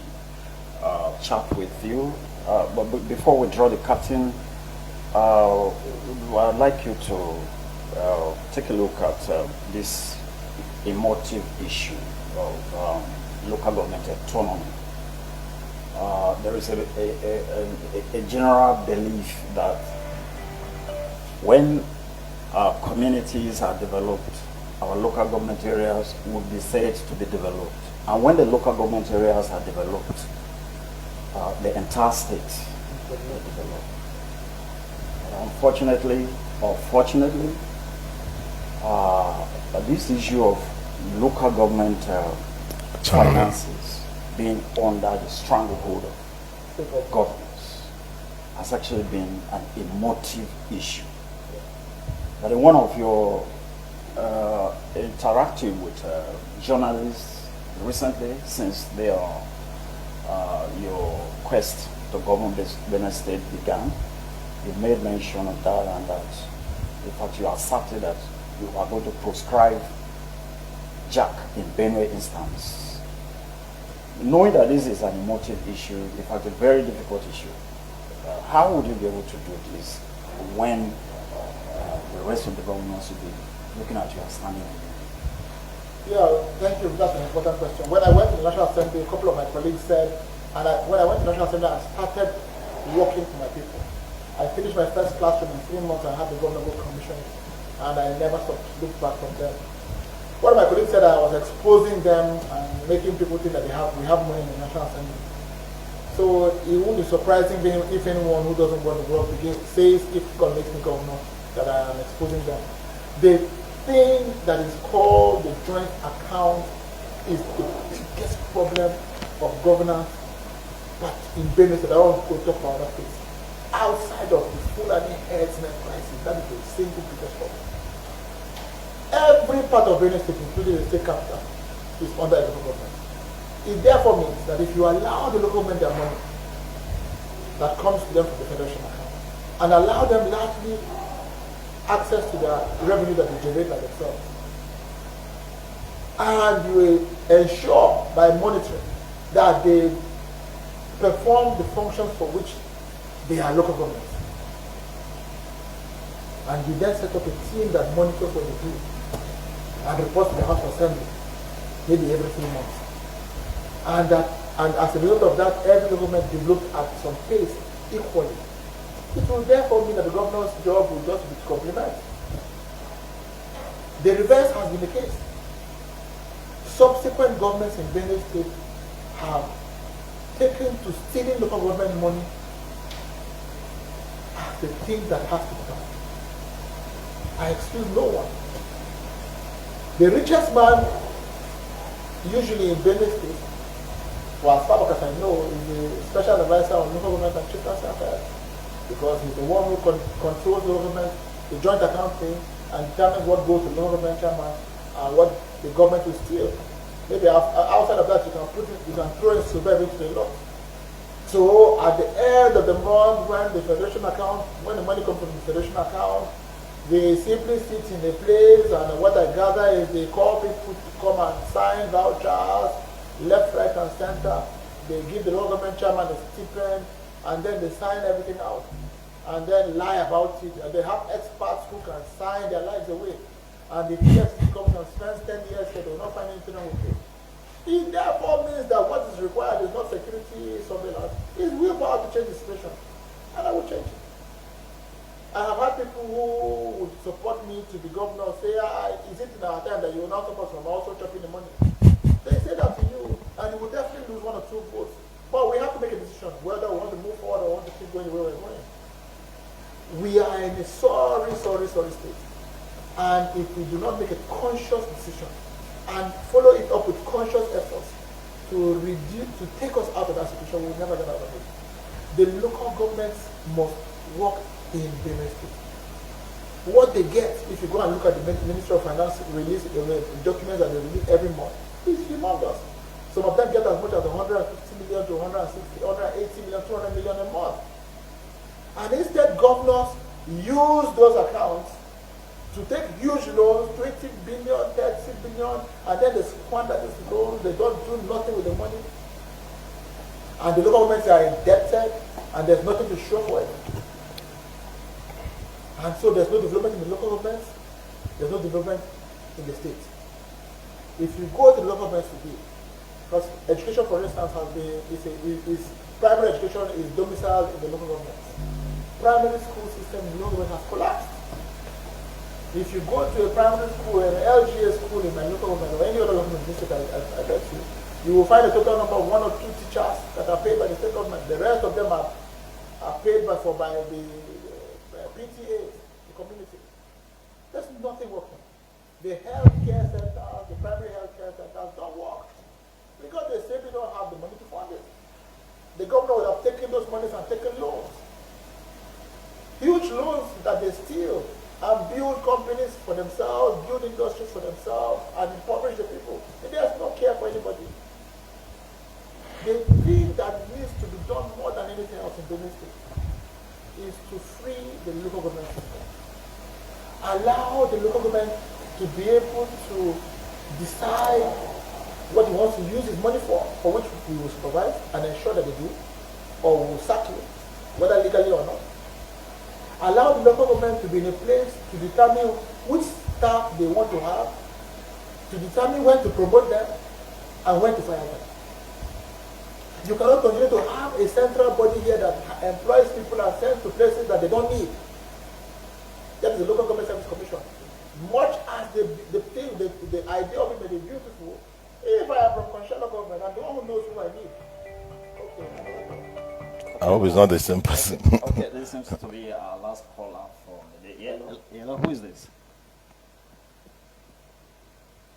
chat with you. But before we draw the curtain, I'd like you to take a look at this emotive issue of local government autonomy. There is a general belief that when communities are developed, our local government areas would be said to be developed. And when the local government areas are developed, the entire state will be developed. Unfortunately, or fortunately, this issue of local government finances being under the stranglehold of governments has actually been an emotive issue. But in one of your interacting with journalists recently, since your quest to govern Benin State began, you made mention of that, and that in fact you asserted that you are going to proscribe Jack in Benue instance. Knowing that this is an emotive issue, in fact a very difficult issue, how would you be able to do this when the rest of the government should be looking at you and standing? Yeah, thank you. That's an important question. When I went to the National Assembly, a couple of my colleagues said, when I went to the National Assembly, I started working for my people. I finished my first classroom in 3 months and had the governor go commission, and I never stopped to look back from them. One of my colleagues said I was exposing them and making people think that we have money in the National Assembly. So it won't be surprising if anyone who doesn't want to work says, if God makes me governor, that I am exposing them. The thing that is called the joint account is the biggest problem of governance, but in Benin, that I won't go talk about that place. Outside of the Fulani herdsmen crisis, that is the single biggest problem. Every part of Benin State, including the state capital, is under the local government. It therefore means that if you allow the local government their money that comes to them from the federation account, and allow them largely access to the revenue that they generate by themselves, and you will ensure by monitoring that they perform the functions for which they are local governments, and you then set up a team that monitors what they do and reports to the House of Assembly maybe every 3 months, and as a result of that, every government develops at some pace equally. It will therefore mean that the governor's job will just be to complement. The reverse has been the case. Subsequent governments in Benue State have taken to stealing local government money as the thing that has to be done. I excuse no one. The richest man, usually in Benin State, well, as far as I know, is the special advisor on local government and chieftain affairs, because he's the one who controls the government, the joint account thing, and determines what goes to the local government chairman and what the government will steal. Maybe outside of that, you can throw in Subeb into the law. So at the end of the month, when the federation account, when the money comes from the federation account, they simply sit in a place, and what I gather is they call people to come and sign vouchers, left, right, and center. They give the local government chairman a stipend, and then they sign everything out, and then lie about it. And they have experts who can sign their lives away. And if EFCC comes and spends 10 years here, they will not find anything wrong with it. It therefore means that what is required is not security surveillance, it's willpower to change the situation. And I will change it. I have had people who would support me to be governor say, is it in our time that you will now stop us from also chopping the money? They say that to you, and you will definitely lose 1 or 2 votes. But we have to make a decision whether we want to move forward or want to keep going the way we're going. We are in a sorry state. And if we do not make a conscious decision and follow it up with conscious efforts to take us out of that situation, we'll never get out of it. The local governments must work in Benin State. What they get, if you go and look at the Ministry of Finance release documents that they release every month, is humongous. Some of them get as much as 150 million to 160, 180 million, 200 million a month. And instead, governors use those accounts to take huge loans, 20 billion, 30 billion, and then they squander these loans. They don't do nothing with the money. And the local governments are indebted, and there's nothing to show for it. And so there's no development in the local governments, there's no development in the state. If you go to the local governments today, because education, for instance, primary education is domiciled in the local governments. Primary school system in the local government has collapsed. If you go to a primary school, an LGA school in my local government, or any other government district I bet you will find a total number of 1 or 2 teachers that are paid by the state government. The rest of them are paid by the PTA, the community. There's nothing working. The healthcare centers, the primary healthcare centers don't work because they simply don't have the money to fund it. The government would have taken those monies and taken loans. Huge loans that they steal and build companies for themselves, build industries for themselves, and impoverish the people. And there's no care for anybody. The thing that needs to be done more than anything else in Benin State is to free the local government system. Allow the local government to be able to decide what he wants to use his money for which we will supervise and ensure that they do, or we will sack you, whether legally or not. Allow the local government to be in a place to determine which staff they want to have, to determine when to promote them and when to fire them. You cannot continue to have a central body here that employs people and sends to places that they don't need. That is the Local Government Service Commission. Much as the idea of it may be beautiful, if I am from Constitutional Government, I'm the one who knows who I need. Okay. I hope it's not the same person. Okay, this seems to be our last caller for the day. Hello, who is this?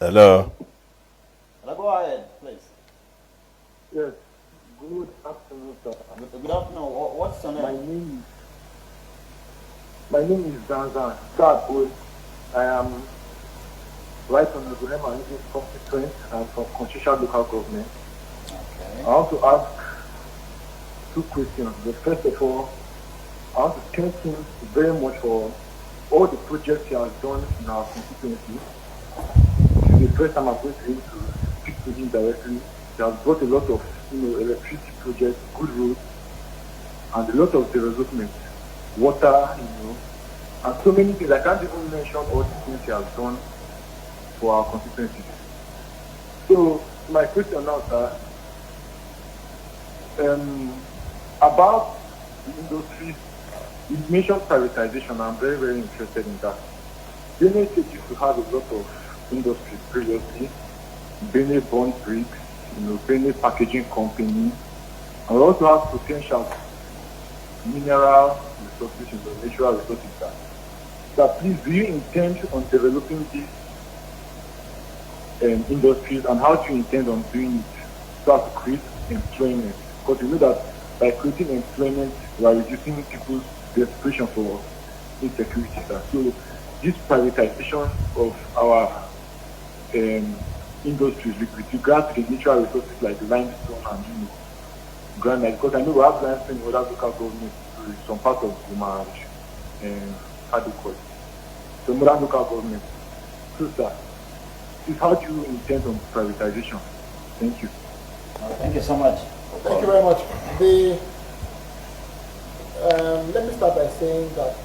Hello. Hello, go ahead, please. Yes. Good afternoon, sir. Good afternoon. What's your name? My name is Zanzan. Sir, I am right on the Herman constituent and from Constitutional Local Government. Okay. I want to ask 2 questions. The first of all, I want to thank him very much for all the projects he has done in our constituency. This is the first time I'm going to be able to speak to him directly. He has brought a lot of electricity projects, good roads, and a lot of development, water, and so many things. I can't even mention all the things he has done for our constituency. So my question now, sir, about the industry, you mentioned privatization. I'm very, very interested in that. Benin State used to have a lot of industries previously. Benin Bond Bricks, Benue packaging company, and we also have potential mineral resources in the natural resources. So please, do you intend on developing these industries, and how do you intend on doing it so as to create employment? Because you know that by creating employment, we are reducing people's desperation for insecurity. So this privatization of our industries with regard to the natural resources like limestone and granite, because I know we have limestone in other local governments, some part of Guma and adequate. So other local governments. So sir, this, how do you intend on privatization? Thank you. Thank you so much. Thank you very much. Let me start by saying that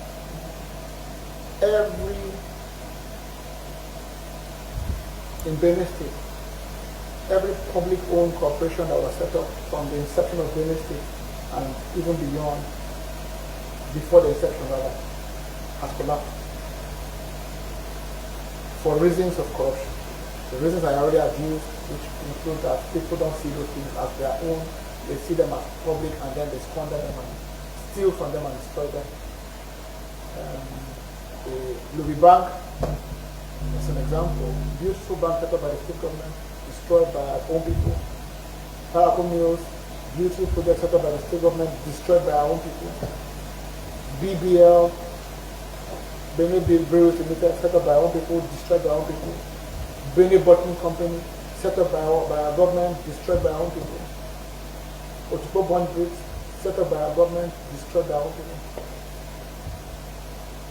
in Benue State, every public-owned corporation that was set up from the inception of Benue State and even beyond, before the inception rather, has collapsed for reasons of corruption. The reasons I already abused, which include that people don't see those things as their own, they see them as public and then they squander them and steal from them and destroy them. The Louis Bank, as an example, beautiful bank set up by the state government, destroyed by our own people. Paraco Mills, beautiful project set up by the state government, destroyed by our own people. BBL, Benue Breweries Limited, set up by our own people, destroyed by our own people. Benue Bottling Company, set up by our government, destroyed by our own people. Otupo Bond Bricks, set up by our government, destroyed by our own people.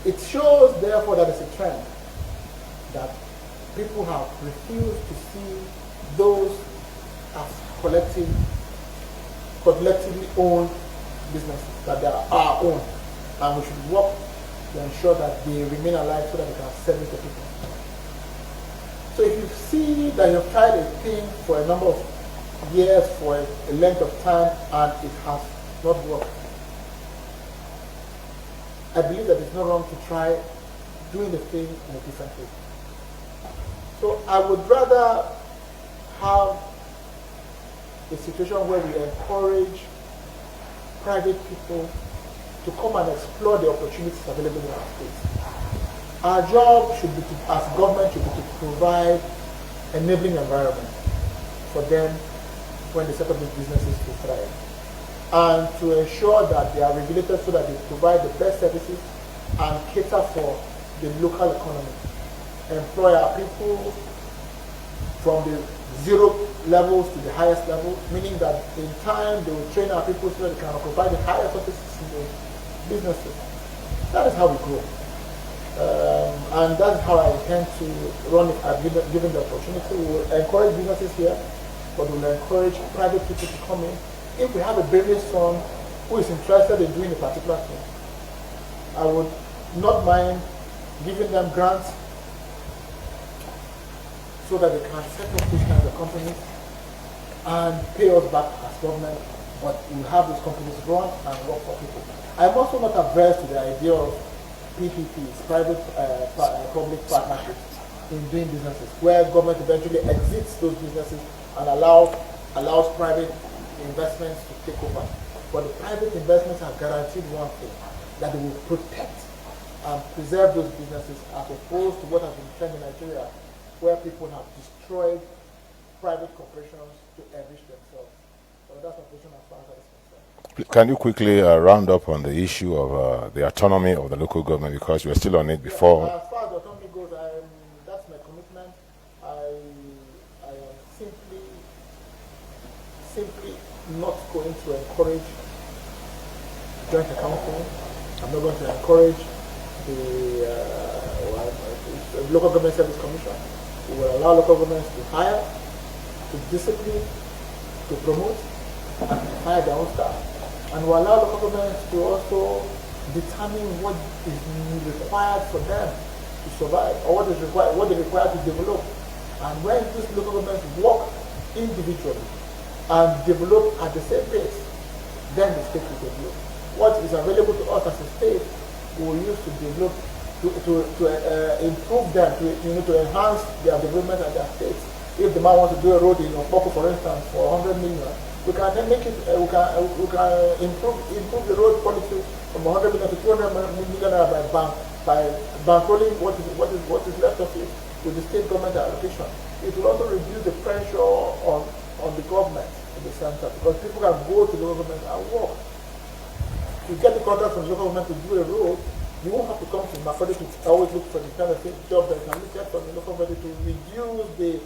It shows, therefore, that it's a trend that people have refused to see those as collectively owned businesses, that they are our own, and we should work to ensure that they remain alive so that they can service the people. So if you see that you've tried a thing for a number of years, for a length of time, and it has not worked, I believe that it's not wrong to try doing the thing in a different way. So I would rather have a situation where we encourage private people to come and explore the opportunities available in our states. Our job should be to, as government, should be to provide enabling environment for them when they set up these businesses to thrive, and to ensure that they are regulated so that they provide the best services and cater for the local economy. Employ our people from the zero levels to the highest level, meaning that in time they will train our people so that they can provide the highest offices in the businesses. That is how we grow. And that's how I intend to run it. I've given the opportunity. We will encourage businesses here, but we will encourage private people to come in. If we have a business son who is interested in doing a particular thing, I would not mind giving them grants so that they can set up these kinds of companies and pay us back as government, but we have these companies run and work for people. I'm also not averse to the idea of PPPs, public partnerships, in doing businesses, where government eventually exits those businesses and allows private investments to take over. But the private investments are guaranteed one thing, that they will protect and preserve those businesses, as opposed to what has been trend in Nigeria, where people have destroyed private corporations to enrich themselves. So that's my position as far as that is concerned. Can you quickly round up on the issue of the autonomy of the local government, because we're still on it before? As far as autonomy goes, that's my commitment. I am simply not going to encourage joint accounting. I'm not going to encourage the Local Government Service Commission. We will allow local governments to hire, to discipline, to promote, and to hire their own staff. And we will allow local governments to also determine what is required for them to survive, or what they require to develop. And when these local governments work individually and develop at the same pace, then the state will develop. What is available to us as a state, we will use to develop, to improve them, to enhance their development at their states. If the man wants to do a road in Okpoko, for instance, for 100 million, we can then make it. We can improve the road quality from 100 million to 200 million by bankrolling what is left of it with the state government allocation. It will also reduce the pressure on the government in the center, because people can go to the government and work. To get the contract from the local government to do a road, you won't have to come to Mafodi to always look for the kind of job that can look at from the local government to reduce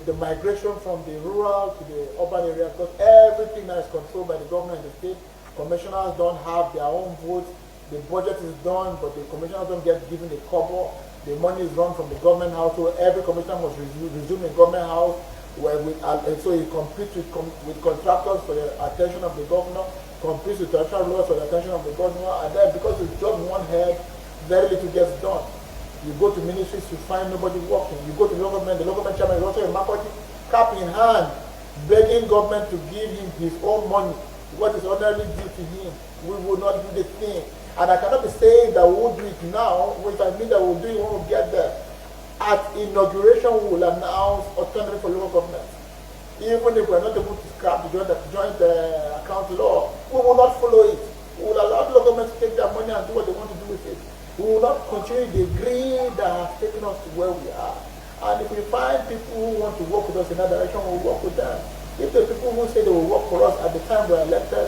the migration from the rural to the urban area, because everything that is controlled by the government and the state, commissioners don't have their own votes. The budget is done, but the commissioners don't get given a cover. The money is run from the government house, so every commissioner must resume a government house, so he competes with contractors for the attention of the governor, competes with traditional lawyers for the attention of the governor, and then because it's just one head, very little gets done. You go to ministries, you find nobody working. You go to the local government chairman is also a Makoti, cap in hand, begging government to give him his own money, what is ordinarily due to him. We will not do the thing. And I cannot be saying that we will do it now, if I mean that we will do it when we get there. At inauguration, we will announce autonomy for local government. Even if we are not able to scrap the joint account law, we will not follow it. We will allow the local government to take their money and do what they want to do with it. We will not continue the greed that has taken us to where we are. And if we find people who want to work with us in that direction, we will work with them. If the people who say they will work for us at the time we are elected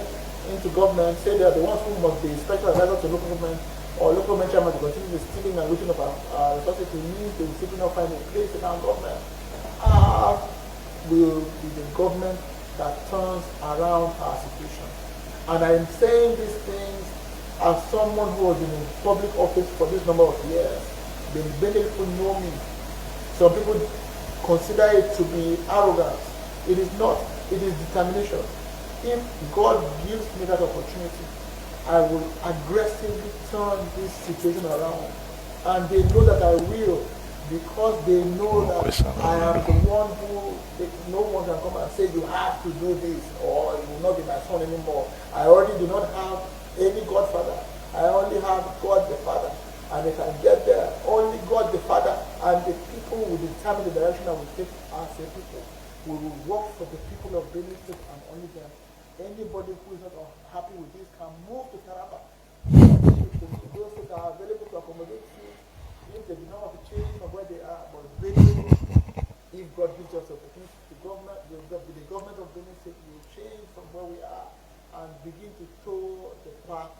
into government say they are the ones who must be special advisors to local government, or local government chairman to continue the stealing and looting of our resources, to use, they will simply not find a place in our government. Will be the government that turns around our situation. And I am saying these things as someone who has been in public office for this number of years. Many people know me. Some people consider it to be arrogance. It is not. It is determination. If God gives me that opportunity, I will aggressively turn this situation around. And they know that I will, because they know that I am the one who, no one can come and say, you have to do this, or you will not be my son anymore. I already do not have any godfather. I only have God the Father. And if I get there, only God the Father and the people will determine the direction I will take as a people. We will work for the people of Benin State and only them. Anybody who is not happy with this can move to Taraba. Those that are available to accommodate you, if they do not want to change from where they are, but really, if God gives us opportunity, the government of Benin State will change from where we are and begin to tow the path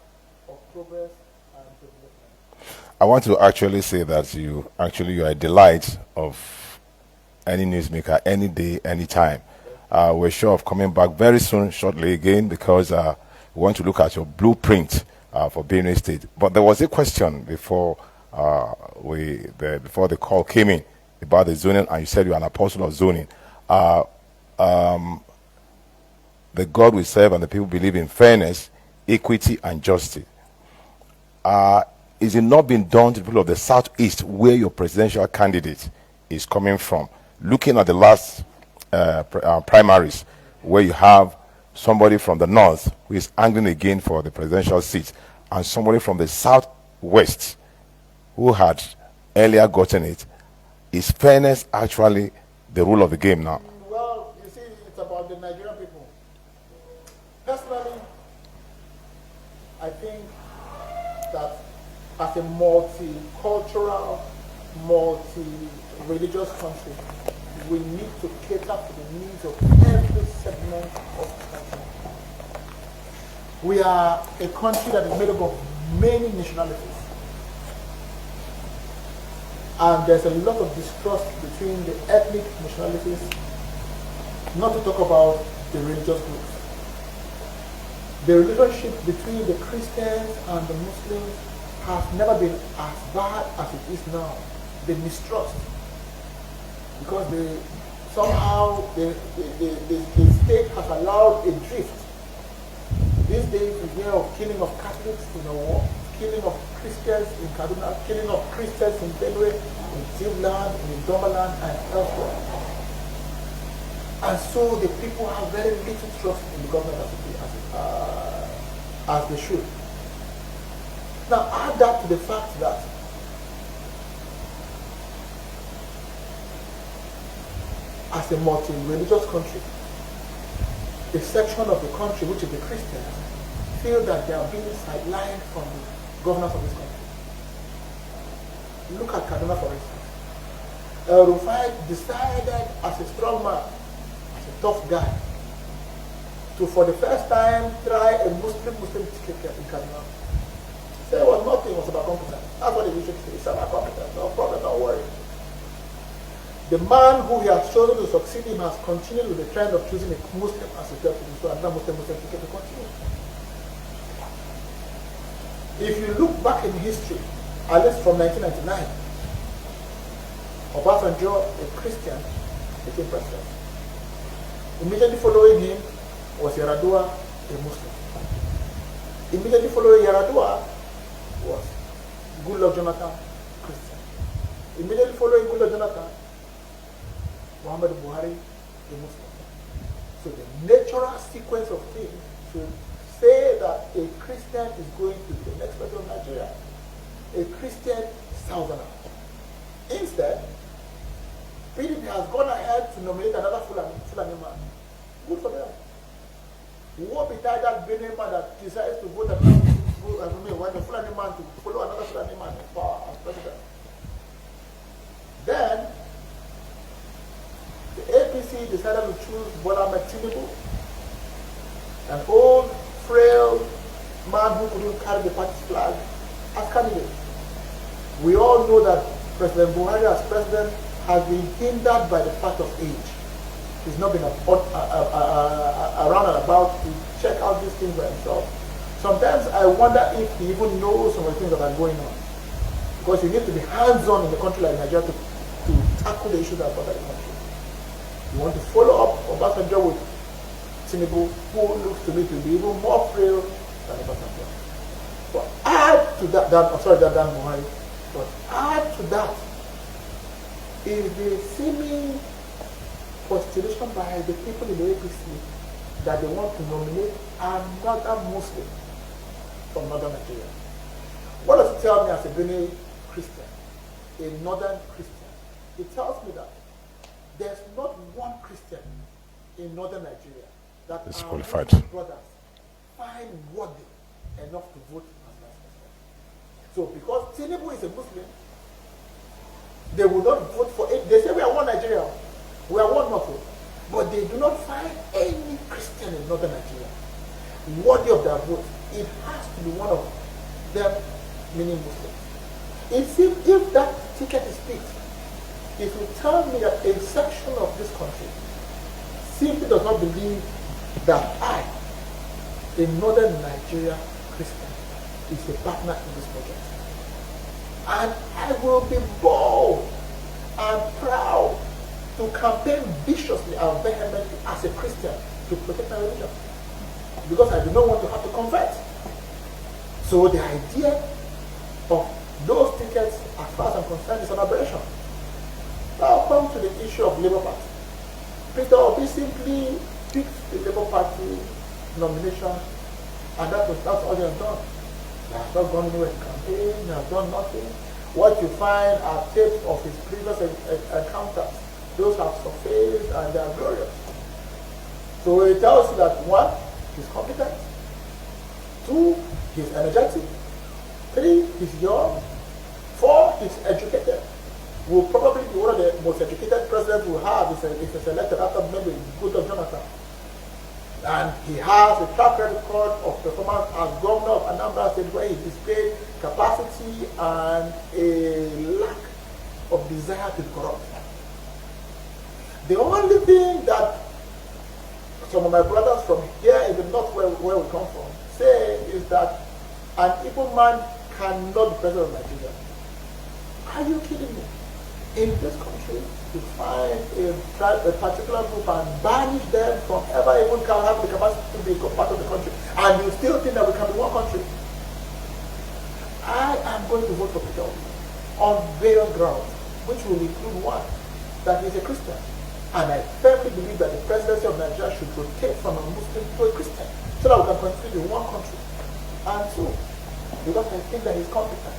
of progress and development. I want to actually say that you are a delight of any newsmaker, any day, any time. We're sure of coming back very soon, shortly again, because we want to look at your blueprint for Benue State. But there was a question before before the call came in about the zoning, and you said you're an apostle of zoning. The God we serve and the people believe in fairness, equity, and justice. Is it not being done to the people of the Southeast, where your presidential candidate is coming from? Looking at the last primaries, where you have somebody from the north who is angling again for the presidential seat, and somebody from the southwest who had earlier gotten it. Is fairness actually the rule of the game now? Well, you see, it's about the Nigerian people. Personally, I think that as a multicultural, multi-religious country, we need to cater to the needs of every segment of the country. We are a country that is made up of many nationalities. And there's a lot of distrust between the ethnic nationalities, not to talk about the religious groups. The relationship between the Christians and the Muslims has never been as bad as it is now. The mistrust. Because somehow the state has allowed a drift. These days we hear of killing of Catholics in a war, killing of Christians in Kaduna, killing of Christians in Benue, in Zivland, in Domaland, and elsewhere. And so the people have very little trust in the government as they should. Now add that to the fact that as a multi-religious country, a section of the country, which is the Christians, feel that they are being sidelined from the governance of this country. Look at Kaduna, for instance. Rufai decided as a strong man, as a tough guy, to for the first time try a Muslim ticket in Kaduna. Say it was nothing, it was about competence. That's what they usually say. It's about competence, no problem, don't worry. The man who he has chosen to succeed him has continued with the trend of choosing a Muslim as his deputy, so another Muslim ticket to continue. If you look back in history, at least from 1999, Obasanjo, a Christian, became president. Immediately following him was Yaradua, a Muslim. Immediately following Yaradua was Goodluck Jonathan, Christian. Immediately following Goodluck Jonathan, Muhammad Buhari, a Muslim. So the natural sequence of things should say that a Christian is going to be the next president of Nigeria. A Christian Southerner. Instead, PDP has gone ahead to nominate another Fulani man. Good for them. What betide that Benin man that decides to vote when the Fulani man to follow another Fulani man in power as president? Then the APC decided to choose Bola Ahmed Tinubu, an old, frail man who couldn't carry the party's flag, as candidate. We all know that President Buhari as president has been hindered by the fact of age. He's not been around and about to check out these things by himself. Sometimes I wonder if he even knows some of the things that are going on. Because you need to be hands-on in a country like Nigeria to tackle the issues that bother the country. You want to follow up Obasanjo with Tinubu, who looks to me to be even more frail than Obasanjo. But add to that, than Buhari. But add to that is the seeming postulation by the people in the APC that they want to nominate another Muslim from northern Nigeria. What does it tell me as a Benin Christian, a northern Christian? It tells me that there's not one Christian in northern Nigeria that is our qualified. Muslim brothers find worthy enough to vote as vice president. So because Tinubu is a Muslim, they will not vote for it. They say we are one Nigeria, we are one North, but they do not find any Christian in northern Nigeria worthy of their vote. It has to be one of them, meaning Muslims. It seems if that ticket is picked, it will tell me that a section of this country simply does not believe that I, a northern Nigeria Christian, is a partner in this project. And I will be bold and proud to campaign viciously and vehemently as a Christian to protect my religion. Because I do not want to have to convert. So the idea of those tickets, as far as I'm concerned, is an aberration. Now come to the issue of Labour Party. Peter Obi simply picked the Labour Party nomination, and that's all they have done. They have not gone anywhere in campaign, they have done nothing. What you find are tapes of his previous encounters. Those have surfaced and they are glorious. So it tells you that 1, he's competent. 2, he's energetic. 3, he's young. 4, he's educated. Will probably be one of the most educated presidents we'll have if he's elected after maybe Goodluck Jonathan. And he has a track record of performance as governor of Anambra State where he displayed capacity and a lack of desire to corrupt. The only thing that some of my brothers from here in the north where we come from say is that an Igbo man cannot be president of Nigeria. Are you kidding me? In this country, to find a particular group and banish them from ever even can have the capacity to be part of the country, and you still think that we can be one country. I am going to vote for Peter Obi on various grounds, which will include 1, that he's a Christian. And I firmly believe that the presidency of Nigeria should rotate from a Muslim to a Christian, so that we can continue in one country. And 2, because I think that he's competent.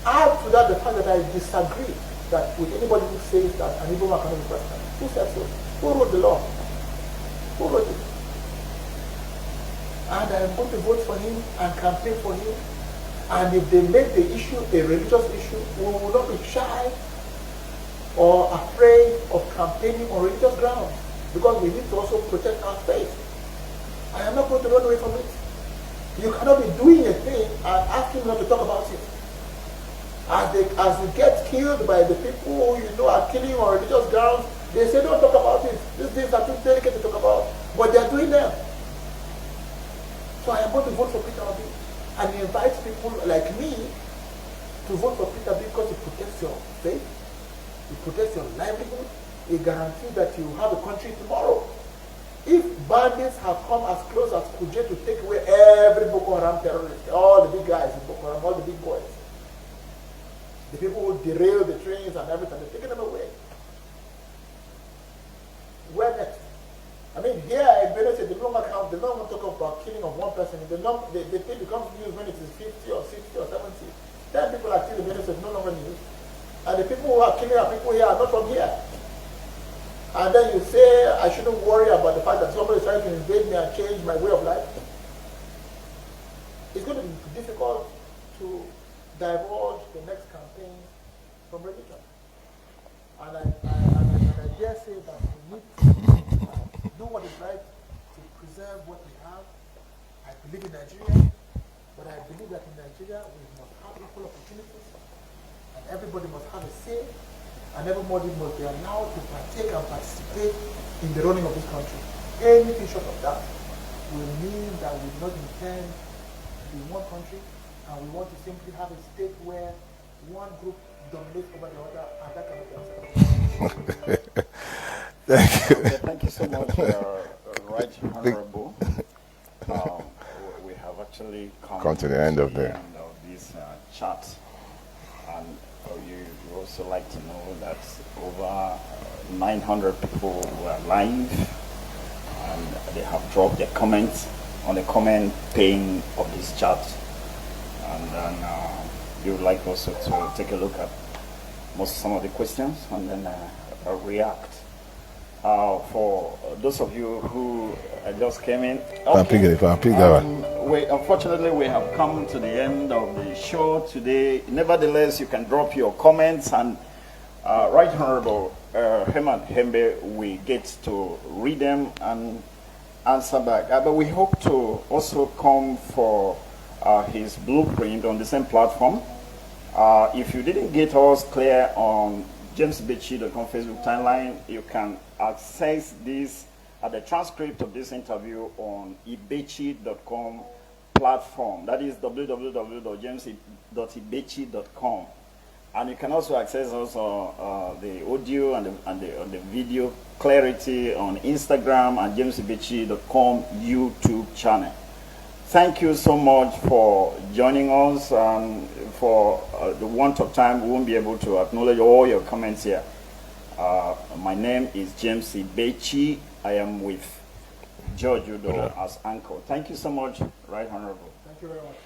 Add to that the fact that I disagree that with anybody who says that an Igbo man cannot be president. Who said so? Who wrote the law? Who wrote it? And I'm going to vote for him and campaign for him. And if they make the issue a religious issue, we will not be shy or afraid of campaigning on religious grounds, because we need to also protect our faith. I am not going to run away from it. You cannot be doing a thing and asking not to talk about it. As you get killed by the people you know are killing on religious grounds, they say don't talk about it. These things are too delicate to talk about, but they are doing them. So I am going to vote for Peter Obi and invite people like me to vote for Peter Obi because it protects your faith, it protects your livelihood, it guarantees that you have a country tomorrow. If bandits have come as close as Kuje to take away every Boko Haram terrorist, all the big guys in Boko Haram, all the big boys, the people who derail the trains and everything, they're taking them away. Where next? I mean, here in Benedict, the normal count, they don't want to talk about killing of one person. The thing becomes news when it is 50 or 60 or 70. 10 people are killing Benedict, no longer news. And the people who are killing our people here are not from here. And then you say, I shouldn't worry about the fact that somebody is trying to invade me and change my way of life. It's going to be difficult to divulge the next campaign from religion. And I dare say that we need to do what is right to preserve what we have. I believe in Nigeria, but I believe that in Nigeria we must have equal opportunities, and everybody must have a say, and everybody must be allowed to partake and participate in the running of this country. Anything short of that will mean that we do not intend to be one country, and we want to simply have a state where one group dominates over the other, and that cannot be acceptable. Thank you. Okay, thank you so much, Right Honorable. We have actually come to the end of this chat, and you also like to know that over 900 people were live, and they have dropped their comments on the comment pane of this chat, and then you would like also to take a look at some of the questions and then react. For those of you who just came in, unfortunately we have come to the end of the show today. Nevertheless, you can drop your comments, and Right Honorable Herman Hembe, we get to read them and answer back. But we hope to also come for his blueprint on the same platform. If you didn't get us clear on jamesbechi.com Facebook timeline, you can access this at the transcript of this interview on ibechi.com platform. That is www.james.ibechi.com. And you can also access us the audio and the video clarity on Instagram and jamesbechi.com YouTube channel. Thank you so much for joining us, and for the want of time, we won't be able to acknowledge all your comments here. My name is James Ibechi. I am with George Udo as anchor. Thank you so much, Right Honorable. Thank you very much.